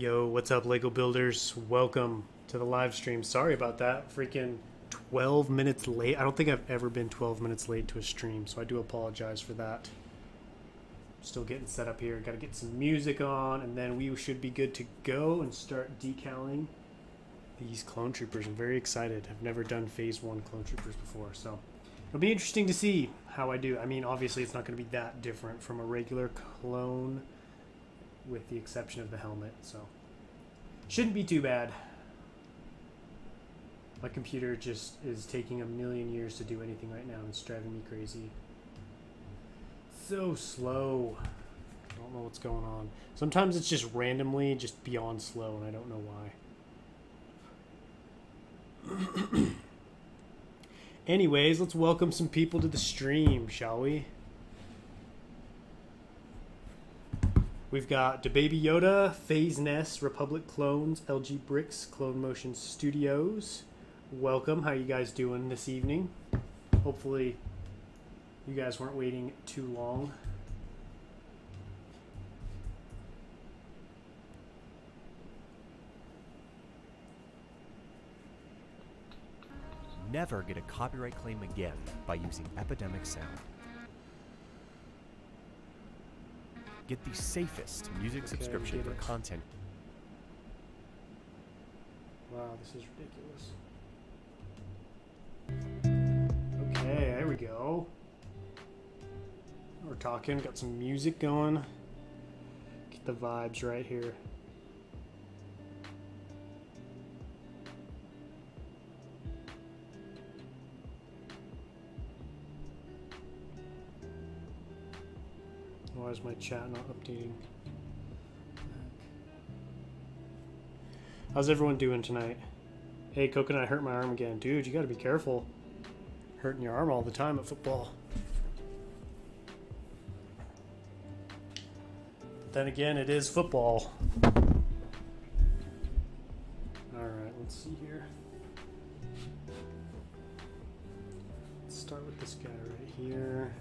Yo, what's up, Lego builders? Welcome to the live stream. Sorry about that. Freaking 12 minutes late. I don't think I've ever been 12 minutes late to a stream, so I do apologize for that. Still getting set up here. Got to get some music on, and then we should be good to go and start decaling these clone troopers. I'm very excited. I've never done phase 1 clone troopers before, so it'll be interesting to see how I do. I mean, obviously it's not going to be that different from a regular clone, with the exception of the helmet, so shouldn't be too bad. My computer just is taking a million years to do anything right now, and it's driving me crazy. So slow. I don't know what's going on. Sometimes it's just randomly just beyond slow, and I don't know why. Anyways, let's welcome some people to the stream, shall we? We've got DaBaby Yoda, Phase Ness, Republic Clones, LG Bricks, Clone Motion Studios. Welcome. How you guys doing this evening? Hopefully you guys weren't waiting too long. Never get a copyright claim again by using Epidemic Sound. Get the safest music subscription for content. Wow, this is ridiculous. Okay, there we go. We're talking, got some music going. Get the vibes right here. Why is my chat not updating? How's everyone doing tonight? Hey, Coconut, I hurt my arm again. Dude, you gotta be careful. Hurting your arm all the time at football. But then again, it is football. Alright, let's see here. Let's start with this guy right here.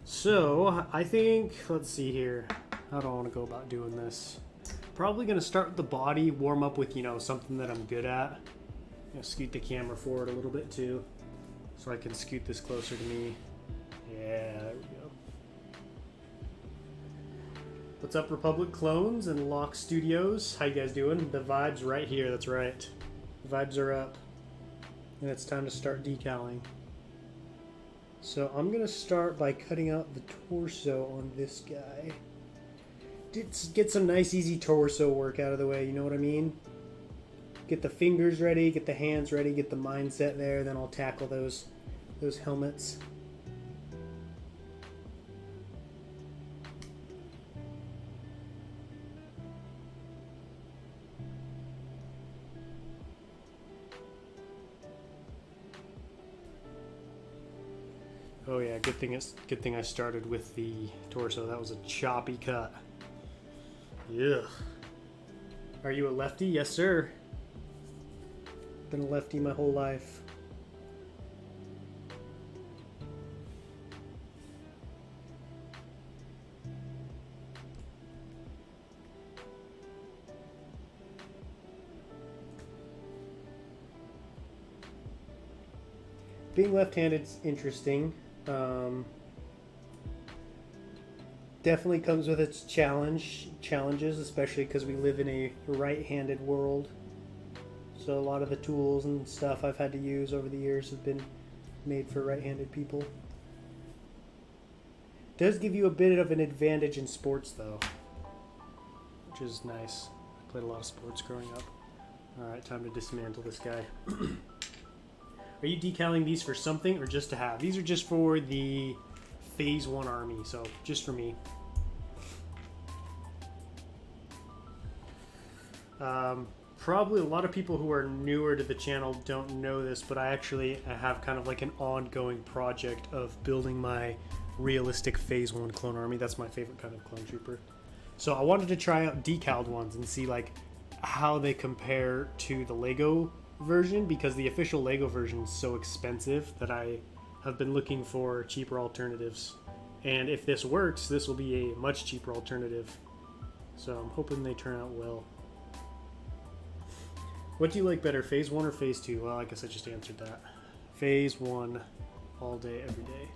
So, I think, let's see here. How do I want to go about doing this? Probably going to start with the body, warm up with, something that I'm good at. Scoot the camera forward a little bit too, so I can scoot this closer to me. Yeah, there we go. What's up, Republic Clones and Lock Studios? How you guys doing? The vibe's right here, that's right. The vibes are up. And it's time to start decaling. So I'm going to start by cutting out the torso on this guy. Get some nice easy torso work out of the way, you know what I mean? Get the fingers ready, get the hands ready, get the mindset there, then I'll tackle those helmets. Oh yeah, good thing I started with the torso. That was a choppy cut. Yeah. Are you a lefty? Yes, sir. Been a lefty my whole life. Being left-handed is interesting. Definitely comes with its challenges, especially because we live in a right-handed world. So a lot of the tools and stuff I've had to use over the years have been made for right-handed people. Does give you a bit of an advantage in sports though, which is nice. I played a lot of sports growing up. Alright, time to dismantle this guy. Are you decaling these for something or just to have? These are just for the Phase 1 army, so just for me. Probably a lot of people who are newer to the channel don't know this, but I have kind of like an ongoing project of building my realistic Phase 1 clone army. That's my favorite kind of clone trooper. So I wanted to try out decaled ones and see like how they compare to the Lego version, because the official Lego version is so expensive that I have been looking for cheaper alternatives. And if this works, this will be a much cheaper alternative So I'm hoping they turn out well. What do you like better, Phase 1 or Phase 2? Well, I guess I just answered that. Phase 1, all day, every day.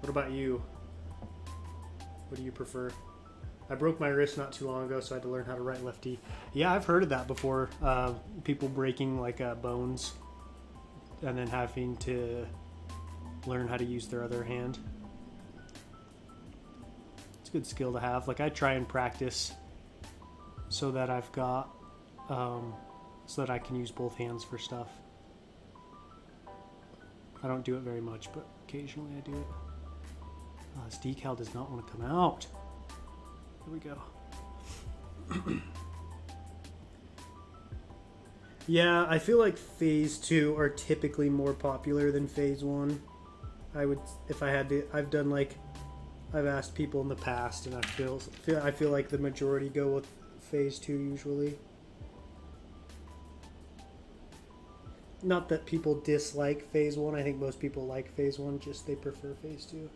What about you? What do you prefer? I broke my wrist not too long ago, so I had to learn how to write lefty. Yeah, I've heard of that before. People breaking like bones and then having to learn how to use their other hand. It's a good skill to have. Like I try and practice so that I've got, so that I can use both hands for stuff. I don't do it very much, but occasionally I do it. Oh, this decal does not want to come out. Here we go. Yeah, I feel like Phase 2 are typically more popular than Phase 1. I would, if I had to, I've asked people in the past, and I feel like the majority go with Phase 2 usually. Not that people dislike Phase 1. I think most people like Phase 1, just they prefer Phase 2.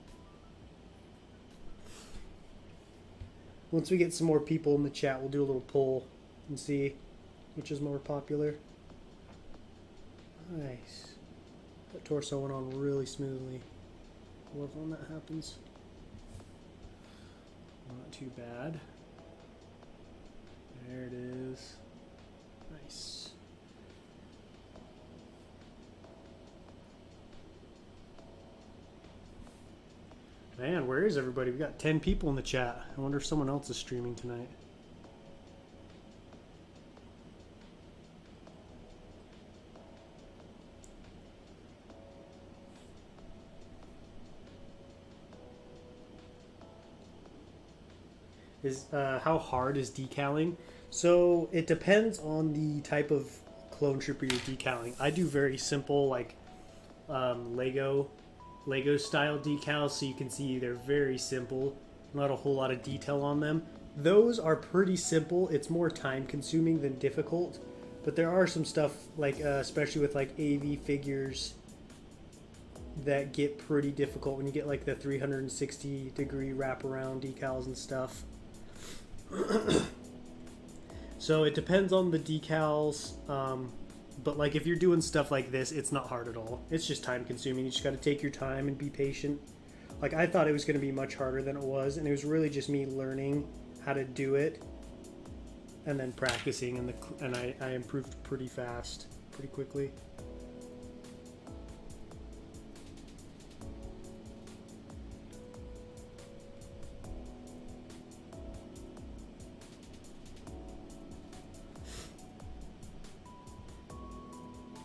Once we get some more people in the chat, we'll do a little poll and see which is more popular. Nice. That torso went on really smoothly. I love when that happens. Not too bad. There it is. Nice. Man, where is everybody? We got 10 people in the chat. I wonder if someone else is streaming tonight. How hard is decaling? So it depends on the type of clone trooper you're decaling. I do very simple, like Lego style decals, so you can see they're very simple, not a whole lot of detail on them. Those are pretty simple. It's more time consuming than difficult, but there are some stuff like especially with like AV figures that get pretty difficult when you get like the 360 degree wraparound decals and stuff. So it depends on the decals, but like if you're doing stuff like this, it's not hard at all. It's just time consuming. You just got to take your time and be patient. Like I thought it was going to be much harder than it was, and it was really just me learning how to do it and then practicing, and I improved pretty fast, pretty quickly.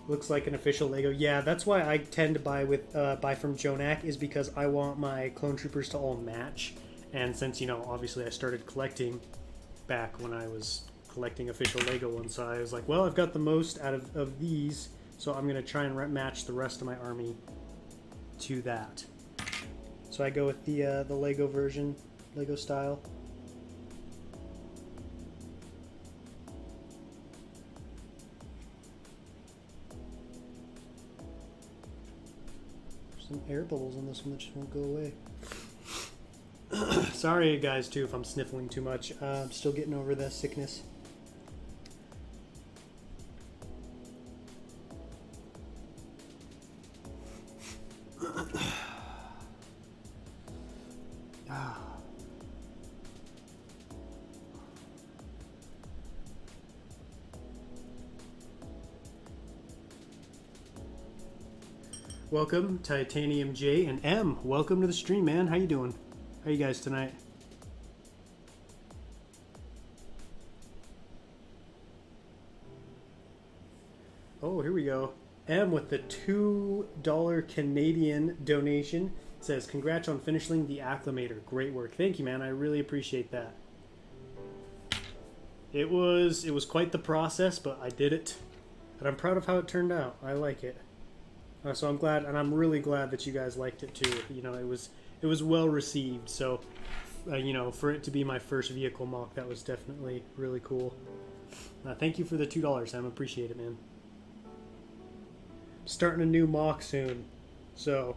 Looks like an official Lego. Yeah, that's why I tend to buy from Jonak, is because I want my clone troopers to all match. And since, you know, obviously I started collecting back when I was collecting official Lego ones, so I was like, well, I've got the most out of these, so I'm going to try and match the rest of my army to that. So I go with the Lego version, Lego style. Some air bubbles on this one that just won't go away. Sorry guys too if I'm sniffling too much. I'm still getting over the sickness. Welcome, Titanium J and M. Welcome to the stream, man. How you doing? How you guys tonight? Oh, here we go. M with the $2 Canadian donation says, "Congrats on finishing the Acclimator. Great work." Thank you, man. I really appreciate that. It was quite the process, but I did it, and I'm proud of how it turned out. I like it. So I'm glad, and I'm really glad that you guys liked it too. You know, it was well received. So, you know, for it to be my first vehicle mock, that was definitely really cool. Thank you for the $2, Sam. Appreciate it, man. Starting a new mock soon, so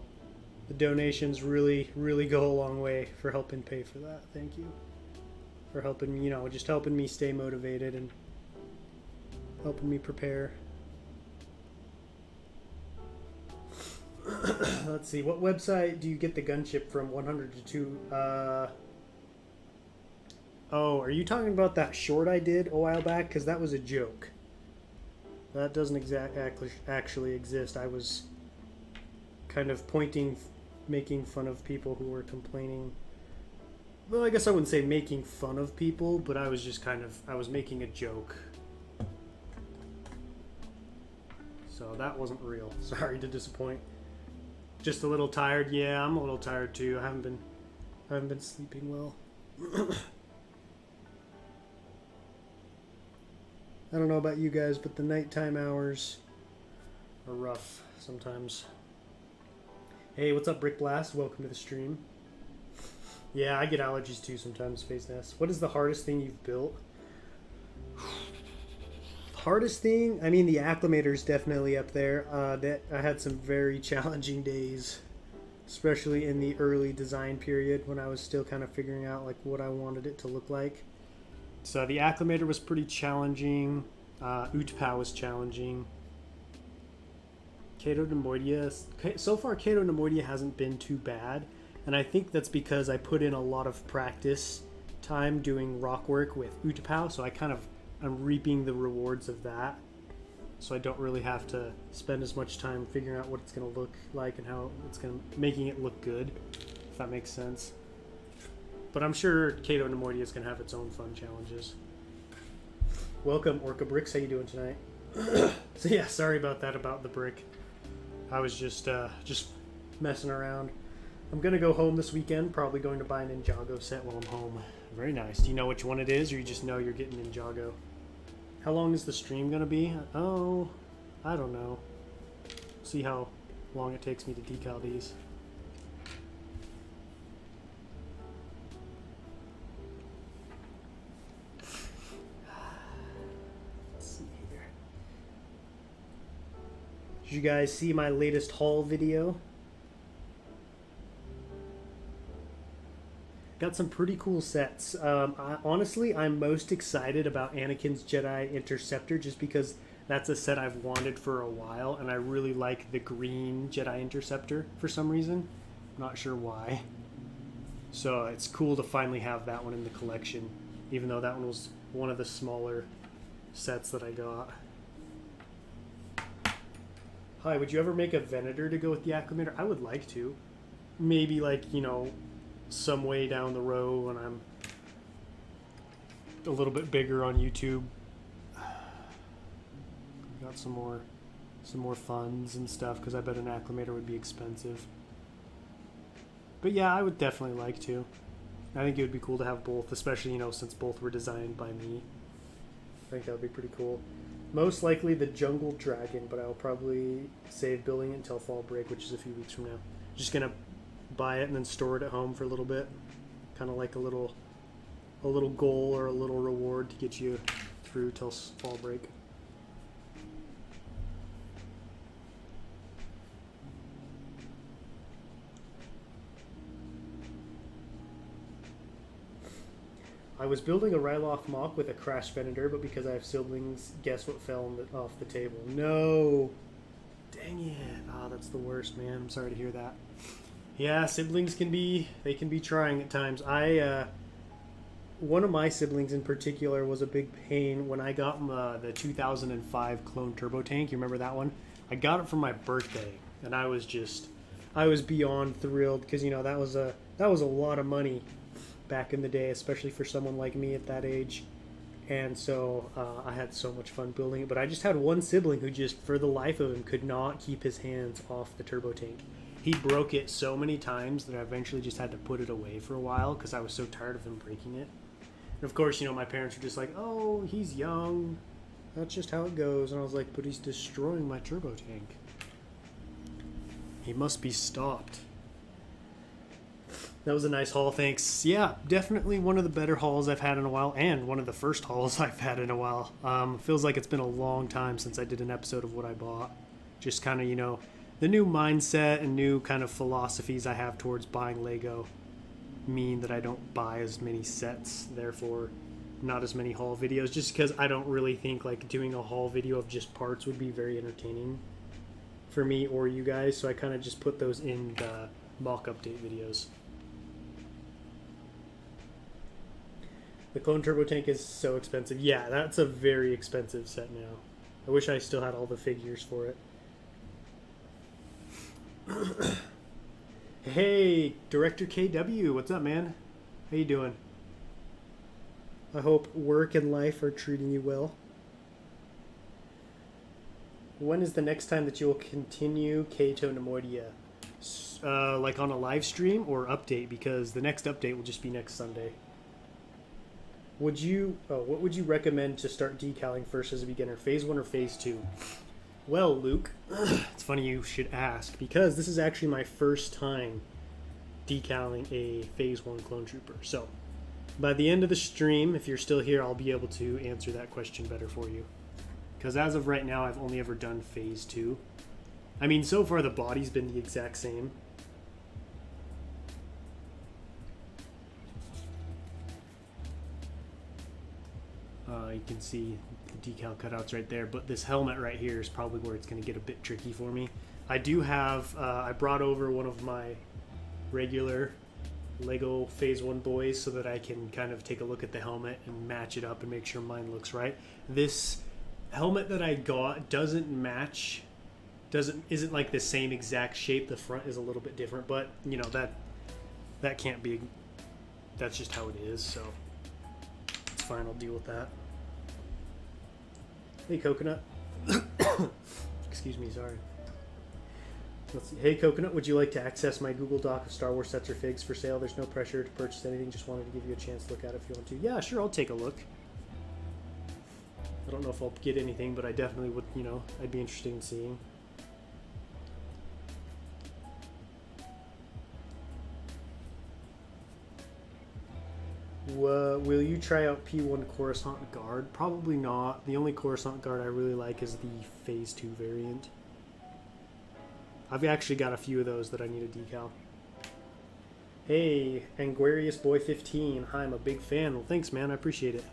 The donations really, really go a long way for helping pay for that. Thank you. For helping, just helping me stay motivated and helping me prepare. Let's see, what website do you get the gunship from 100 to 2? Oh, are you talking about that short I did a while back? Because that was a joke. That doesn't actually exist. I was kind of making fun of people who were complaining. Well, I guess I wouldn't say making fun of people, but I was just I was making a joke. So that wasn't real. Sorry to disappoint. Just a little tired. Yeah, I'm a little tired too. I haven't been sleeping well. I don't know about you guys, but the nighttime hours are rough sometimes. Hey, what's up, Brick Blast? Welcome to the stream. Yeah, I get allergies too sometimes, Space Nest. What is the hardest thing you've built? Hardest thing? I mean, the acclimator's definitely up there. I had some very challenging days, especially in the early design period when I was still kind of figuring out like what I wanted it to look like. So the acclimator was pretty challenging. Utpau was challenging. Cato Nemoidia. So far, Cato Nemoidia hasn't been too bad. And I think that's because I put in a lot of practice time doing rock work with Utpau. So I'm reaping the rewards of that. So I don't really have to spend as much time figuring out what it's going to look like and how it's going to making it look good. If that makes sense. But I'm sure Cato Nemoidia is going to have its own fun challenges. Welcome, Orca Bricks. How you doing tonight? So yeah, sorry about that, about the brick. I was just messing around. I'm going to go home this weekend. Probably going to buy a Ninjago set while I'm home. Very nice. Do you know which one it is, or you just know you're getting Ninjago? How long is the stream going to be? Oh, I don't know. See how long it takes me to decal these. Did you guys see my latest haul video? Got some pretty cool sets. Honestly, I'm most excited about Anakin's Jedi Interceptor just because that's a set I've wanted for a while, and I really like the green Jedi Interceptor for some reason. I'm not sure why. So it's cool to finally have that one in the collection, even though that one was one of the smaller sets that I got. Hi, would you ever make a Venator to go with the acclimator? I would like to. Maybe like, some way down the road when I'm a little bit bigger on YouTube. Got some more funds and stuff, because I bet an acclimator would be expensive. But yeah, I would definitely like to. I think it would be cool to have both, especially, since both were designed by me. I think that would be pretty cool. Most likely the Jungle Dragon, but I'll probably save building it until fall break, which is a few weeks from now. Just gonna buy it and then store it at home for a little bit, kind of like a little goal or a little reward to get you through till fall break. I was building a Ryloth Mock with a Crash Venator, but because I have siblings, guess what fell off the table? No! Dang it. Oh, that's the worst, man. I'm sorry to hear that. Yeah, siblings can be trying at times. One of my siblings in particular was a big pain when I got the 2005 Clone Turbo Tank. You remember that one? I got it for my birthday, and I was beyond thrilled because that was a lot of money back in the day, especially for someone like me at that age. And so I had so much fun building it. But I just had one sibling who just, for the life of him, could not keep his hands off the turbo tank. He broke it so many times that I eventually just had to put it away for a while because I was so tired of him breaking it. And of course, my parents were just like, oh, he's young. That's just how it goes. And I was like, but he's destroying my turbo tank. He must be stopped. That was a nice haul, thanks. Yeah, definitely one of the better hauls I've had in a while, and one of the first hauls I've had in a while. Feels like it's been a long time since I did an episode of what I bought. Just kind of, the new mindset and new kind of philosophies I have towards buying Lego mean that I don't buy as many sets, therefore not as many haul videos, just because I don't really think like doing a haul video of just parts would be very entertaining for me or you guys, so I kind of just put those in the mock update videos. The clone turbo tank is so expensive. Yeah, that's a very expensive set now. I wish I still had all the figures for it. Hey, Director KW, what's up, man? How you doing? I hope work and life are treating you well. When is the next time that you will continue Kato Nemoidia? Like on a live stream or update? Because the next update will just be next Sunday. What would you recommend to start decaling first as a beginner? Phase 1 or Phase 2? Well, Luke, it's funny you should ask, because this is actually my first time decaling a Phase 1 clone trooper. So, by the end of the stream, if you're still here, I'll be able to answer that question better for you. Because as of right now, I've only ever done Phase 2. I mean, so far the body's been the exact same. You can see the decal cutouts right there, but this helmet right here is probably where it's going to get a bit tricky for me. I do have, I brought over one of my regular Lego Phase 1 boys so that I can kind of take a look at the helmet and match it up and make sure mine looks right. This helmet that I got doesn't match, isn't like the same exact shape. The front is a little bit different, but you know, that can't be, that's just how it is, so it's fine, I'll deal with that. Hey, Coconut. Excuse me, sorry. Let's see. Hey, Coconut, would you like to access my Google Doc of Star Wars sets or figs for sale? There's no pressure to purchase anything. Just wanted to give you a chance to look at it if you want to. Yeah, sure, I'll take a look. I don't know if I'll get anything, but I definitely would, you know, I'd be interested in seeing. Will you try out P1 Coruscant Guard? Probably not. The only Coruscant Guard I really like is the Phase 2 variant. I've actually got a few of those that I need a decal. Hey, Anguarius Boy 15. Hi, I'm a big fan. Well, thanks, man. I appreciate it.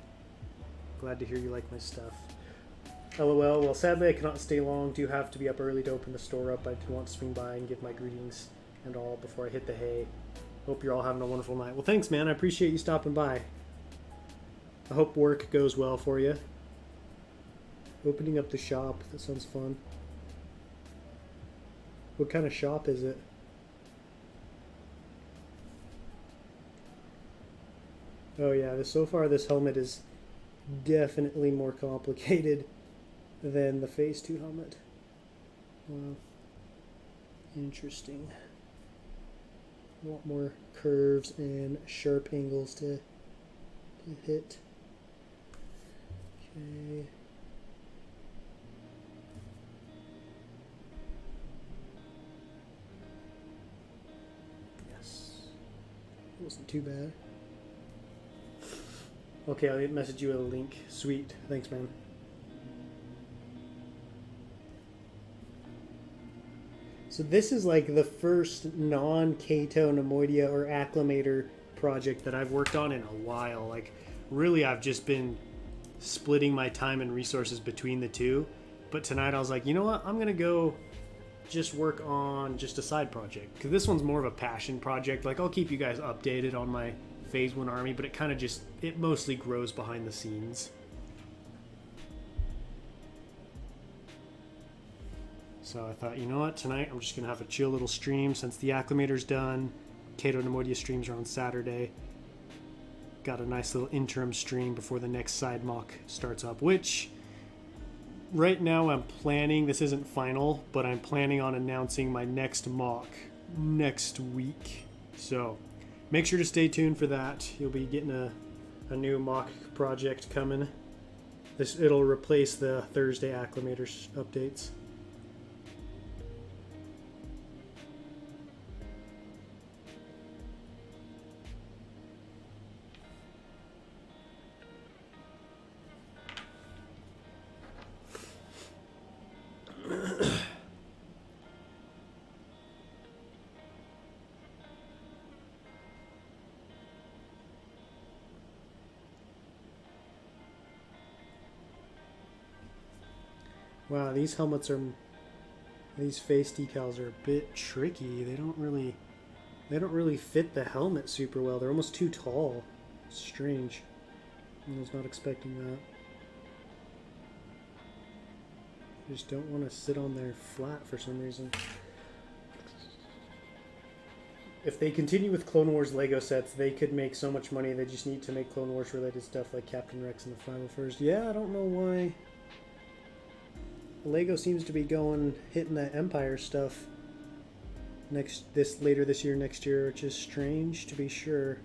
Glad to hear you like my stuff. LOL. Well, sadly, I cannot stay long. Do have to be up early to open the store up. I do want to swing by and give my greetings and all before I hit the hay. Hope you're all having a wonderful night. Well, thanks, man. I appreciate you stopping by. I hope work goes well for you. Opening up the shop. That sounds fun. What kind of shop is it? Oh yeah, so far this helmet is definitely more complicated than the Phase 2 helmet. Wow. Interesting. A lot more curves and sharp angles to hit. Okay. Yes. It wasn't too bad. Okay, I'll message you a link. Sweet. Thanks, man. So this is like the first non-Kato Nemoidia or Acclimator project that I've worked on in a while. Like, really, I've just been splitting my time and resources between the two. But tonight I was like, you know what? I'm going to go just work on just a side project. Because this one's more of a passion project. Like, I'll keep you guys updated on my Phase 1 army, but it kind of just, it mostly grows behind the scenes. So I thought, you know what, tonight I'm just going to have a chill little stream since the Acclimator's done. Kato Nemoidia streams are on Saturday. Got a nice little interim stream before the next side mock starts up, which right now I'm planning, this isn't final, but I'm planning on announcing my next mock next week. So make sure to stay tuned for that. You'll be getting a new mock project coming. It'll replace the Thursday Acclimator updates. Wow, these helmets are... These face decals are a bit tricky. They don't really fit the helmet super well. They're almost too tall. It's strange. I was not expecting that. I just don't want to sit on there flat for some reason. If they continue with Clone Wars Lego sets, they could make so much money. They just need to make Clone Wars related stuff like Captain Rex and the Final First. Yeah, I don't know why. Lego seems to be hitting that Empire stuff later this year, next year, which is strange to be sure.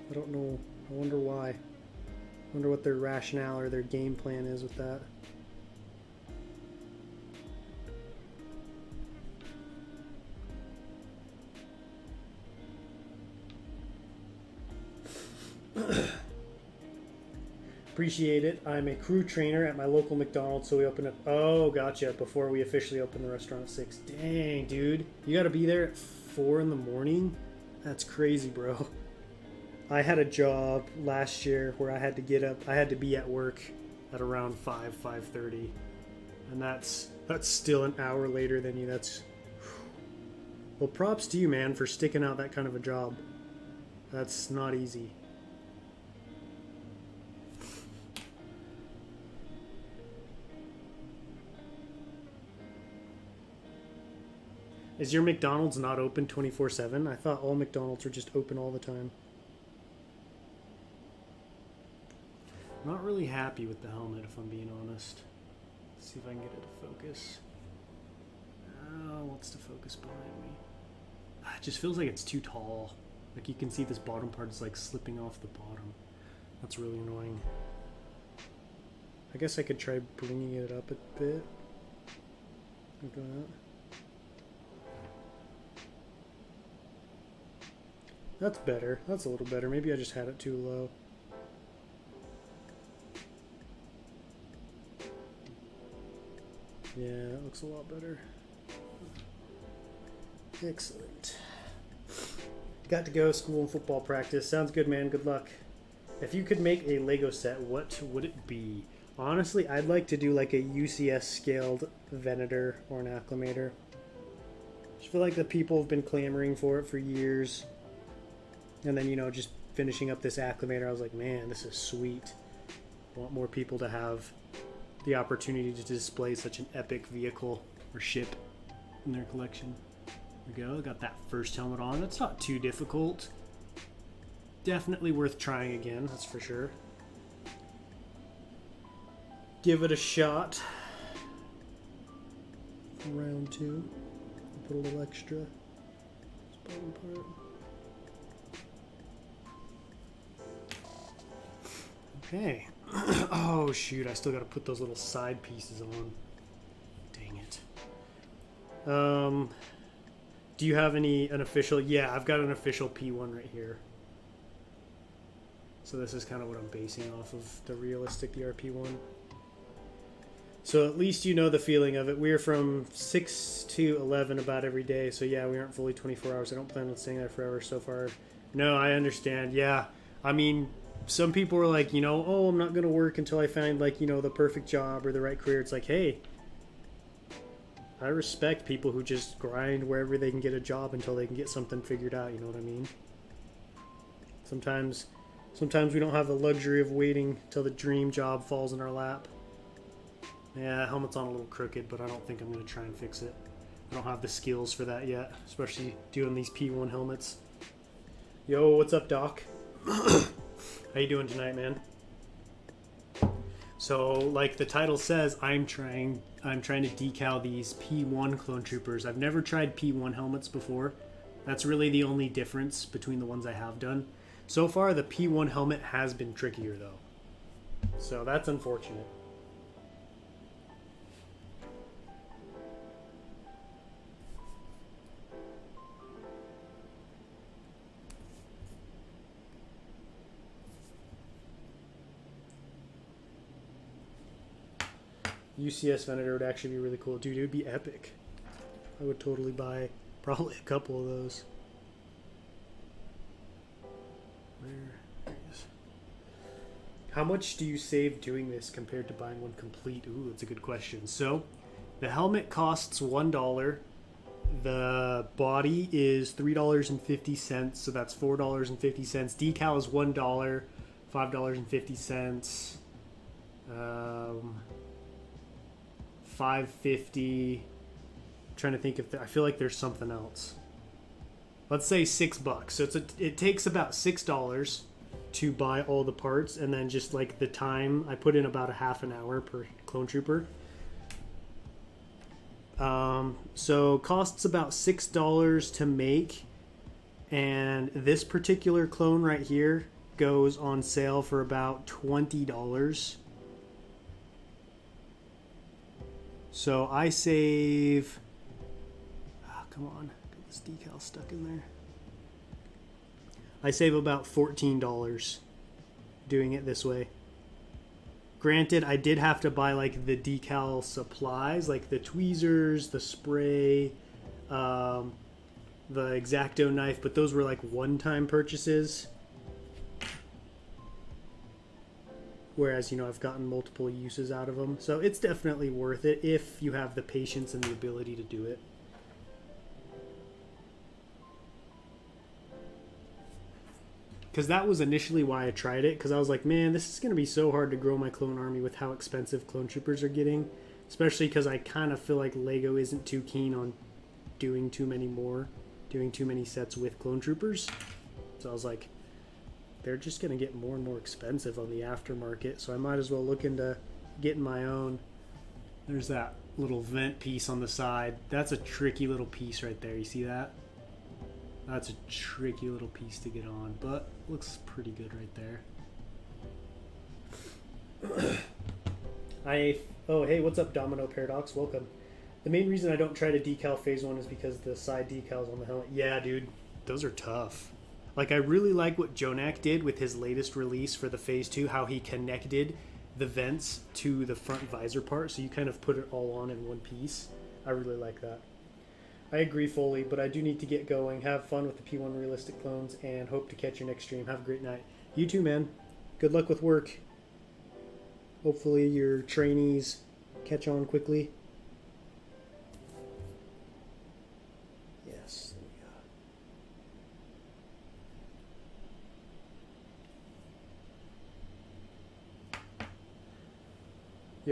I don't know. I wonder why. I wonder what their rationale or their game plan is with that. Appreciate it. I'm a crew trainer at my local McDonald's, so we open up... Oh, gotcha. Before we officially open the restaurant at 6. Dang, dude. You gotta be there at 4 in the morning? That's crazy, bro. I had a job last year where I had to get up... I had to be at work at around 5:30. And that's still an hour later than you. That's... Well, props to you, man, for sticking out that kind of a job. That's not easy. Is your McDonald's not open 24/7? I thought all McDonald's were just open all the time. I'm not really happy with the helmet, if I'm being honest. Let's see if I can get it to focus. Oh, what's the focus behind me? It just feels like it's too tall. Like you can see this bottom part is like slipping off the bottom. That's really annoying. I guess I could try bringing it up a bit. Like that. That's better. That's a little better. Maybe I just had it too low. Yeah, that looks a lot better. Excellent. Got to go school and football practice. Sounds good, man. Good luck. If you could make a Lego set, what would it be? Honestly, I'd like to do like a UCS scaled Venator or an Acclimator. I feel like the people have been clamoring for it for years. And then, you know, just finishing up this Acclimator, I was like, man, this is sweet. I want more people to have the opportunity to display such an epic vehicle or ship in their collection. There we go. Got that first helmet on. That's not too difficult. Definitely worth trying again, that's for sure. Give it a shot. For round 2. Put a little extra. This bottom part. Okay. Oh shoot, I still gotta put those little side pieces on. Dang it. Do you have an official? Yeah, I've got an official P1 right here. So this is kind of what I'm basing off of the realistic DRP1. So at least you know the feeling of it. We're from 6 to 11 about every day. So yeah, we aren't fully 24 hours. I don't plan on staying there forever so far. No, I understand. Yeah, I mean... Some people are like, you know, oh, I'm not going to work until I find, like, you know, the perfect job or the right career. It's like, hey, I respect people who just grind wherever they can get a job until they can get something figured out, you know what I mean? Sometimes we don't have the luxury of waiting till the dream job falls in our lap. Yeah, helmet's on a little crooked, but I don't think I'm going to try and fix it. I don't have the skills for that yet, especially doing these P1 helmets. Yo, what's up, Doc? How you doing tonight, man? So, like the title says, I'm trying to decal these P1 clone troopers. I've never tried P1 helmets before. That's really the only difference between the ones I have done. So far, the P1 helmet has been trickier, though. So that's unfortunate. UCS Venator would actually be really cool. Dude, it would be epic. I would totally buy probably a couple of those. There he is. How much do you save doing this compared to buying one complete? Ooh, that's a good question. So, the helmet costs $1. The body is $3.50, so that's $4.50. Decal is $1, $5.50. $5.50. Trying to think if I feel like there's something else. Let's say $6. So it takes about $6 to buy all the parts, and then just like the time, I put in about a half an hour per clone trooper. So costs about $6 to make, and this particular clone right here goes on sale for about $20. So I save, come on, get this decal stuck in there. I save about $14 doing it this way. Granted, I did have to buy like the decal supplies, like the tweezers, the spray, the X-Acto knife, but those were like one-time purchases. Whereas, you know, I've gotten multiple uses out of them. So it's definitely worth it if you have the patience and the ability to do it. Because that was initially why I tried it, because I was like, man, this is going to be so hard to grow my clone army with how expensive clone troopers are getting. Especially because I kind of feel like LEGO isn't too keen on doing too many sets with clone troopers. So I was like, they're just going to get more and more expensive on the aftermarket, so I might as well look into getting my own. There's that little vent piece on the side. That's a tricky little piece right there. You see that? That's a tricky little piece to get on, but looks pretty good right there. Oh, hey, what's up, Domino Paradox? Welcome. The main reason I don't try to decal Phase 1 is because the side decals on the helmet. Yeah, dude, those are tough. Like, I really like what Jonak did with his latest release for the Phase 2, how he connected the vents to the front visor part, so you kind of put it all on in one piece. I really like that. I agree fully, but I do need to get going. Have fun with the P1 realistic clones, and hope to catch your next stream. Have a great night. You too, man. Good luck with work. Hopefully your trainees catch on quickly. Yes, there we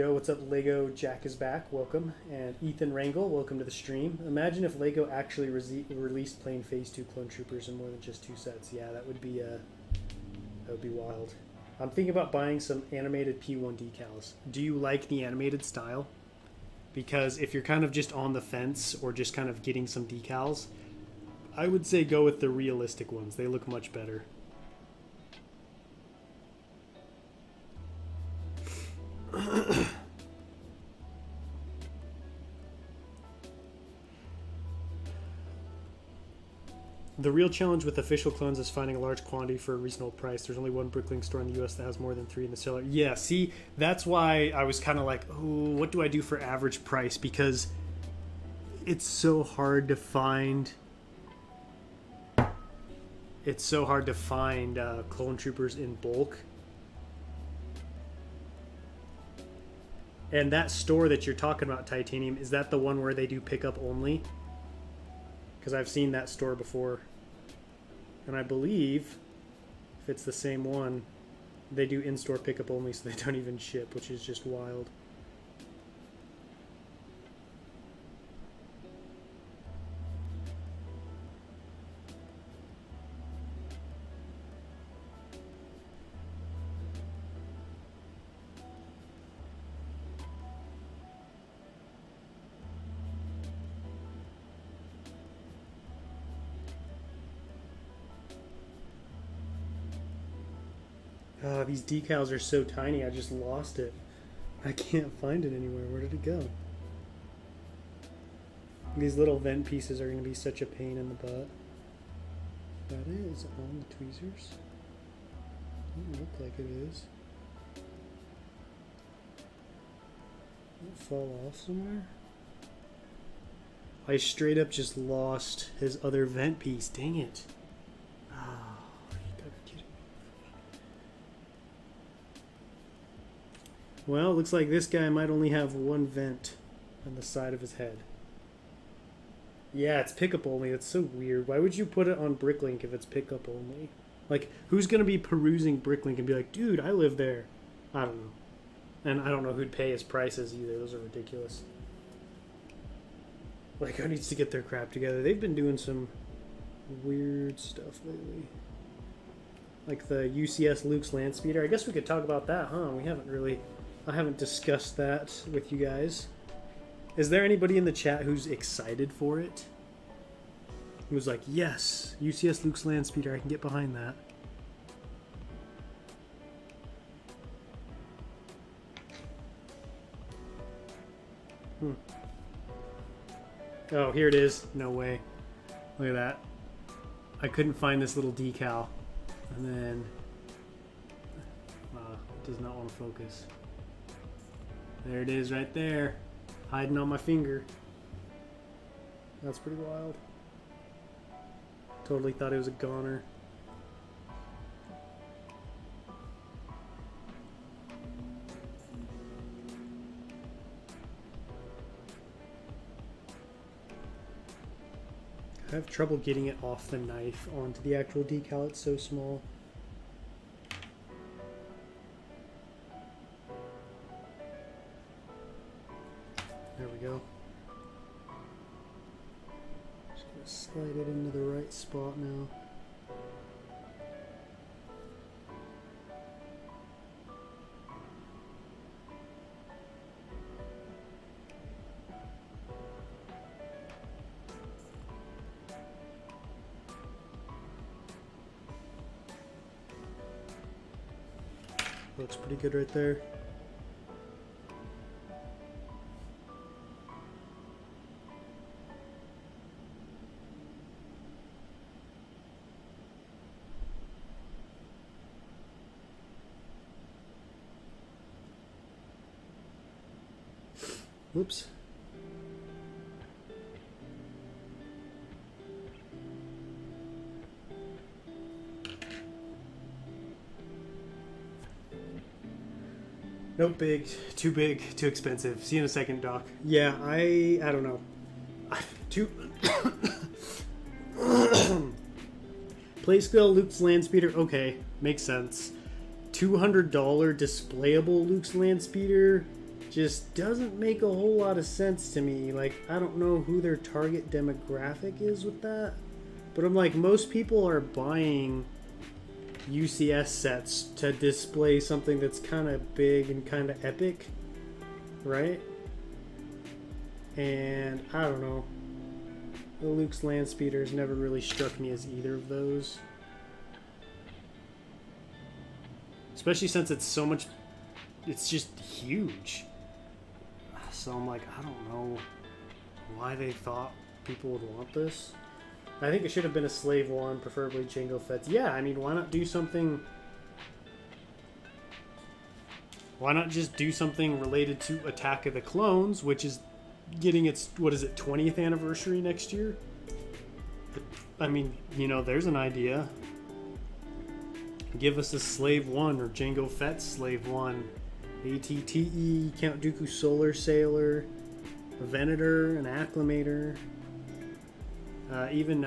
go. Yo, what's up, Lego? Jack is back. Welcome. And Ethan Rangel, welcome to the stream. Imagine if Lego actually released plain Phase 2 clone troopers in more than just 2 sets. Yeah, that would be wild. I'm thinking about buying some animated P1 decals. Do you like the animated style? Because if you're kind of just on the fence or just kind of getting some decals, I would say go with the realistic ones. They look much better. The real challenge with official clones is finding a large quantity for a reasonable price. There's only one Bricklink store in the US that has more than 3 in the cellar. Yeah, see, that's why I was kind of like, oh, what do I do for average price? Because it's so hard to find. It's so hard to find clone troopers in bulk. And that store that you're talking about, Titanium, is that the one where they do pickup only? Because I've seen that store before. And I believe, if it's the same one, they do in-store pickup only, so they don't even ship, which is just wild. These decals are so tiny, I just lost it. I can't find it anywhere. Where did it go? These little vent pieces are going to be such a pain in the butt. That is on the tweezers. Doesn't look like it is. Did it fall off somewhere? I straight up just lost his other vent piece. Dang it. Well, looks like this guy might only have one vent on the side of his head. Yeah, it's pickup only. That's so weird. Why would you put it on Bricklink if it's pickup only? Like, who's going to be perusing Bricklink and be like, dude, I live there? I don't know. And I don't know who'd pay his prices either. Those are ridiculous. Like, who needs to get their crap together? They've been doing some weird stuff lately. Like the UCS Luke's Landspeeder. I guess we could talk about that, huh? We haven't really... I haven't discussed that with you guys. Is there anybody in the chat who's excited for it? Who's like, yes, UCS Luke's Landspeeder, I can get behind that. Oh, here it is. No way. Look at that. I couldn't find this little decal. And then... it does not want to focus. There it is right there. Hiding on my finger. That's pretty wild. Totally thought it was a goner. I have trouble getting it off the knife onto the actual decal. It's so small. There we go. Just gonna slide it into the right spot now. Looks pretty good right there. Whoops. Nope, big, too expensive. See you in a second, Doc. Yeah, I don't know. Play skill Luke's Landspeeder. Okay, makes sense. $200 displayable Luke's Landspeeder just doesn't make a whole lot of sense to me. Like, I don't know who their target demographic is with that, but I'm like, most people are buying UCS sets to display something that's kind of big and kind of epic, right? And I don't know, the Luke's Landspeeders never really struck me as either of those, especially since it's so much, it's just huge. So I'm like, I don't know why they thought people would want this. I think it should have been a Slave One, preferably Jango Fett's. Yeah, I mean, why not do something... Why not just do something related to Attack of the Clones, which is getting its, what is it, 20th anniversary next year? I mean, you know, there's an idea. Give us a Slave One or Jango Fett's Slave One. ATTE, Count Dooku Solar Sailor, a Venator, an Acclimator. Even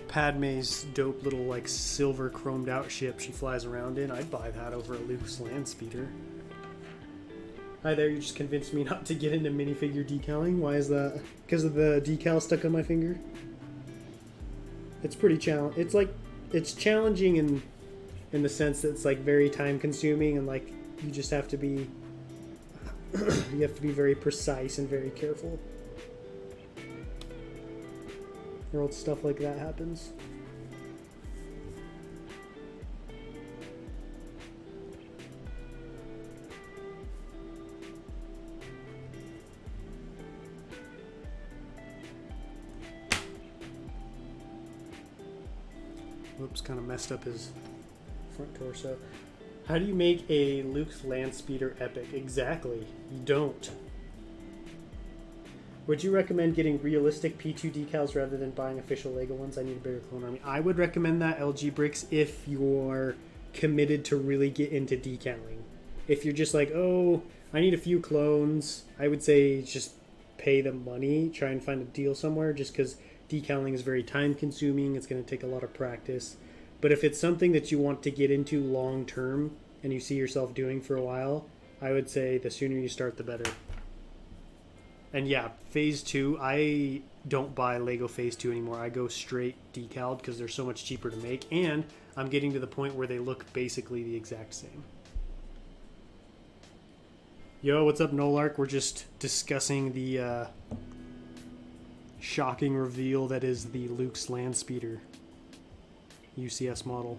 Padme's dope little like silver chromed out ship she flies around in. I'd buy that over a Luke's Landspeeder. Hi there, you just convinced me not to get into minifigure decaling. Why is that? Because of the decal stuck on my finger? It's pretty challenging. It's like, it's challenging in the sense that it's like very time consuming and like you just have to be you have to be very precise and very careful. Or stuff like that happens. Whoops, kind of messed up his front torso. How do you make a Luke's Landspeeder epic? Exactly. You don't. Would you recommend getting realistic P2 decals rather than buying official Lego ones? I need a bigger clone army. I would recommend that, LG Bricks, if you're committed to really get into decaling. if you're just like, oh, I need a few clones, I would say just pay the money, try and find a deal somewhere, just because decaling is very time consuming. It's going to take a lot of practice. But if it's something that you want to get into long term and you see yourself doing for a while, I would say the sooner you start, the better. And yeah, Phase 2, I don't buy Lego Phase 2 anymore. I go straight decaled because they're so much cheaper to make. And I'm getting to the point where they look basically the exact same. Yo, what's up, Nolark? We're just discussing the shocking reveal that is the Luke's Landspeeder UCS model.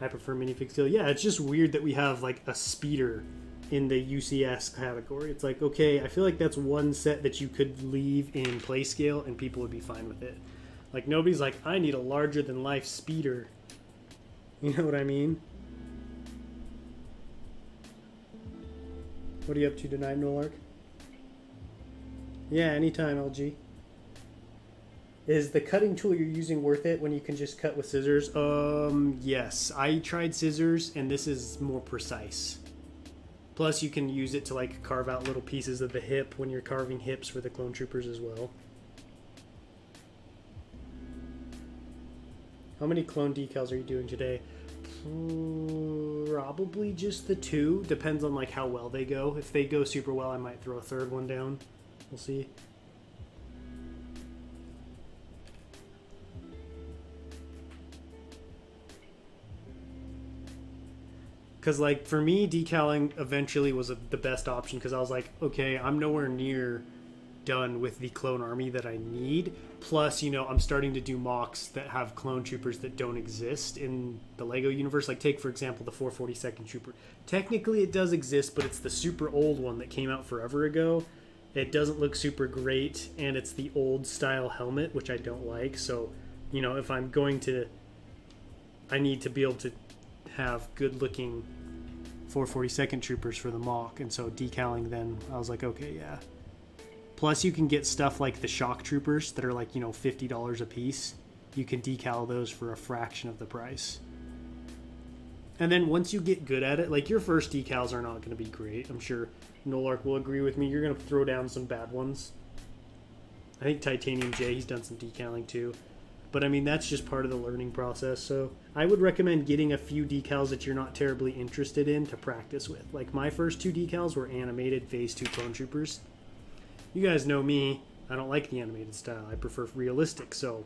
I prefer minifig deal. Yeah, it's just weird that we have like a speeder in the UCS category. It's like, okay, I feel like that's one set that you could leave in play scale and people would be fine with it. Like, nobody's like, I need a larger than life speeder. You know what I mean? What are you up to tonight, Nolark? Yeah, anytime, LG. Is the cutting tool you're using worth it when you can just cut with scissors? Yes. I tried scissors, and this is more precise. Plus, you can use it to, like, carve out little pieces of the hip when you're carving hips for the clone troopers as well. How many clone decals are you doing today? Probably just the 2. Depends on, like, how well they go. If they go super well, I might throw a third one down. We'll see. Because, like, for me, decaling eventually was the best option because I was like, okay, I'm nowhere near done with the clone army that I need. Plus, you know, I'm starting to do mocks that have clone troopers that don't exist in the Lego universe. Like, take, for example, the 442nd Trooper. Technically, it does exist, but it's the super old one that came out forever ago. It doesn't look super great, and it's the old style helmet, which I don't like. So, you know, if I'm going to... I need to be able to have good-looking 442nd Troopers for the mock, and so decaling then, I was like, okay, yeah. Plus, you can get stuff like the Shock Troopers that are like, you know, $50 a piece. You can decal those for a fraction of the price. And then once you get good at it, like, your first decals are not going to be great. I'm sure Nolark will agree with me. You're going to throw down some bad ones. I think Titanium J, he's done some decaling too. But, I mean, that's just part of the learning process. So I would recommend getting a few decals that you're not terribly interested in to practice with. Like, my first 2 decals were animated Phase 2 Clone Troopers. You guys know me. I don't like the animated style. I prefer realistic. So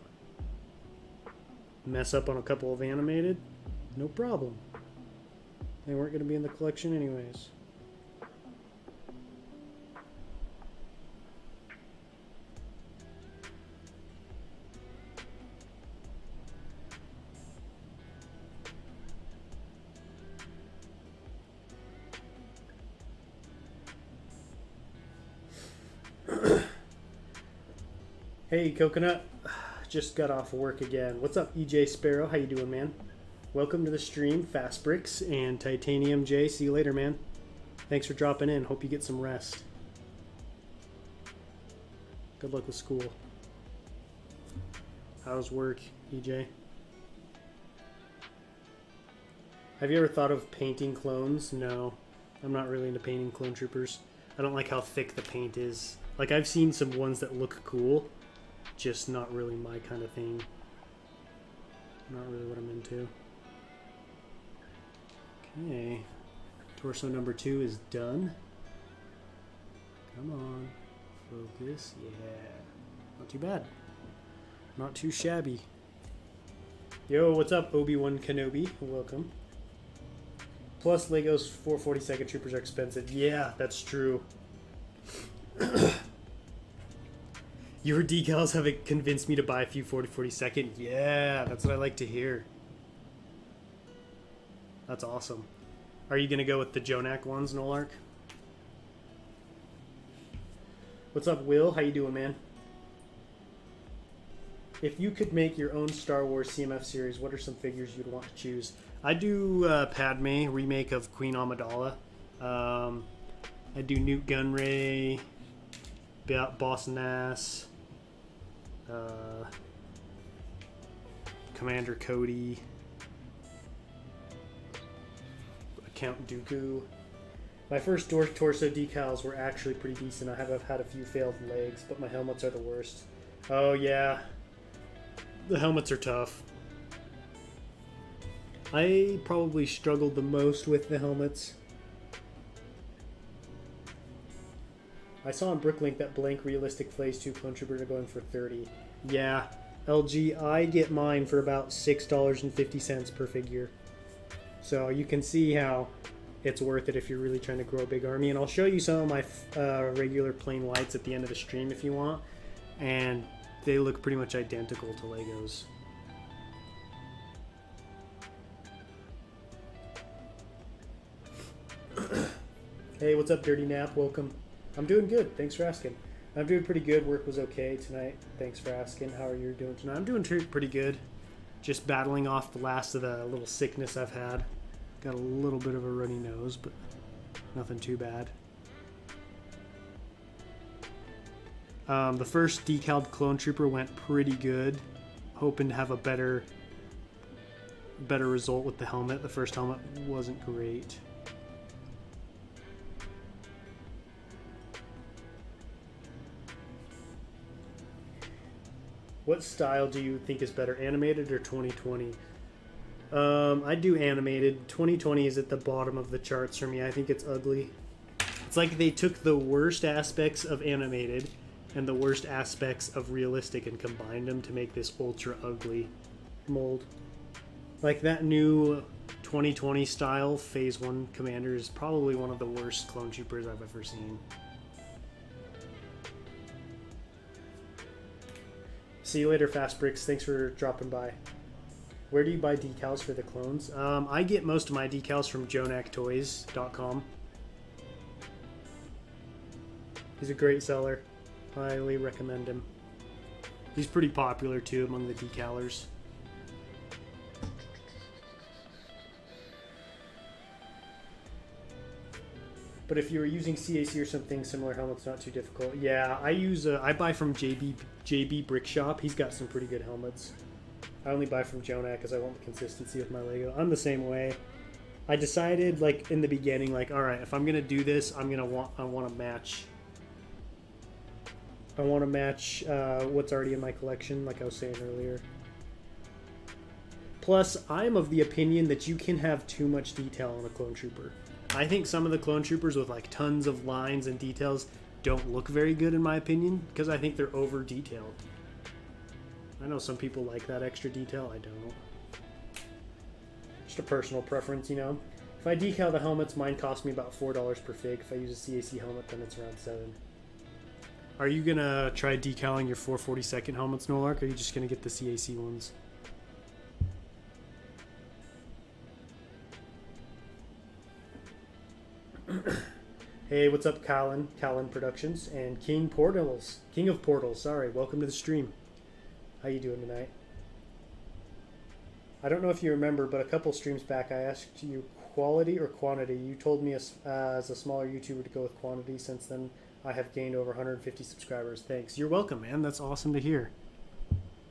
mess up on a couple of animated, no problem. They weren't going to be in the collection anyways. Hey, Coconut. Just got off work again. What's up, EJ Sparrow? How you doing, man? Welcome to the stream, Fast Bricks and Titanium J. See you later, man. Thanks for dropping in. Hope you get some rest. Good luck with school. How's work, EJ? Have you ever thought of painting clones? No. I'm not really into painting clone troopers. I don't like how thick the paint is. Like, I've seen some ones that look cool. Just not really my kind of thing. Not really what I'm into. Okay. Torso number 2 is done. Come on. Focus. Yeah. Not too bad. Not too shabby. Yo, what's up, Obi-Wan Kenobi? Welcome. Plus, Lego's 442nd Troopers are expensive. Yeah, that's true. Your decals have convinced me to buy a few 4042nd. Yeah, that's what I like to hear. That's awesome. Are you going to go with the Jonak ones, Nolark? What's up, Will? How you doing, man? If you could make your own Star Wars CMF series, what are some figures you'd want to choose? I do Padme, remake of Queen Amidala. I do Newt Gunray, Boss Nass, Commander Cody, Count Dooku. My first torso decals were actually pretty decent. I've had a few failed legs, but my helmets are the worst. Oh yeah, the helmets are tough. I probably struggled the most with the helmets. I saw on Bricklink that blank realistic Phase 2 clone troopers are going for 30. Yeah, LG, I get mine for about $6.50 per figure. So you can see how it's worth it if you're really trying to grow a big army. And I'll show you some of my regular plain whites at the end of the stream if you want. And they look pretty much identical to Legos. Hey, what's up, Dirty Nap? Welcome. I'm doing good. Thanks for asking. I'm doing pretty good. Work was okay tonight. Thanks for asking. How are you doing tonight? I'm doing pretty good. Just battling off the last of the little sickness I've had. Got a little bit of a runny nose, but nothing too bad. The first decaled clone trooper went pretty good. Hoping to have a better result with the helmet. The first helmet wasn't great. What style do you think is better, animated or 2020? I do animated. 2020 is at the bottom of the charts for me. I think it's ugly. It's like they took the worst aspects of animated and the worst aspects of realistic and combined them to make this ultra ugly mold. Like that new 2020 style Phase 1 Commander is probably one of the worst clone troopers I've ever seen. See you later, Fast Bricks. Thanks for dropping by. Where do you buy decals for the clones? I get most of my decals from jonaktoys.com. He's a great seller. Highly recommend him. He's pretty popular too among the decalers. But if you were using CAC or something similar, helmet's not too difficult. Yeah, I buy from JB Brick Shop. He's got some pretty good helmets. I only buy from Jonak because I want the consistency with my Lego. I'm the same way. I decided, like in the beginning, like, all right, if I'm gonna do this, I want to match. I want to match what's already in my collection, like I was saying earlier. Plus, I'm of the opinion that you can have too much detail on a clone trooper. I think some of the clone troopers with like tons of lines and details don't look very good in my opinion because I think they're over detailed. I know some people like that extra detail, I don't. Just a personal preference, you know. If I decal the helmets, mine cost me about $4 per fig. If I use a CAC helmet, then it's around $7. Are you gonna try decaling your 442nd helmets, Nolark, or are you just gonna get the CAC ones? Hey, what's up, Callan Productions and King of Portals, sorry, welcome to the stream. How you doing tonight? I don't know if you remember, but a couple streams back I asked you quality or quantity. You told me as a smaller YouTuber to go with quantity. Since then, I have gained over 150 subscribers. Thanks. You're welcome, man. That's awesome to hear.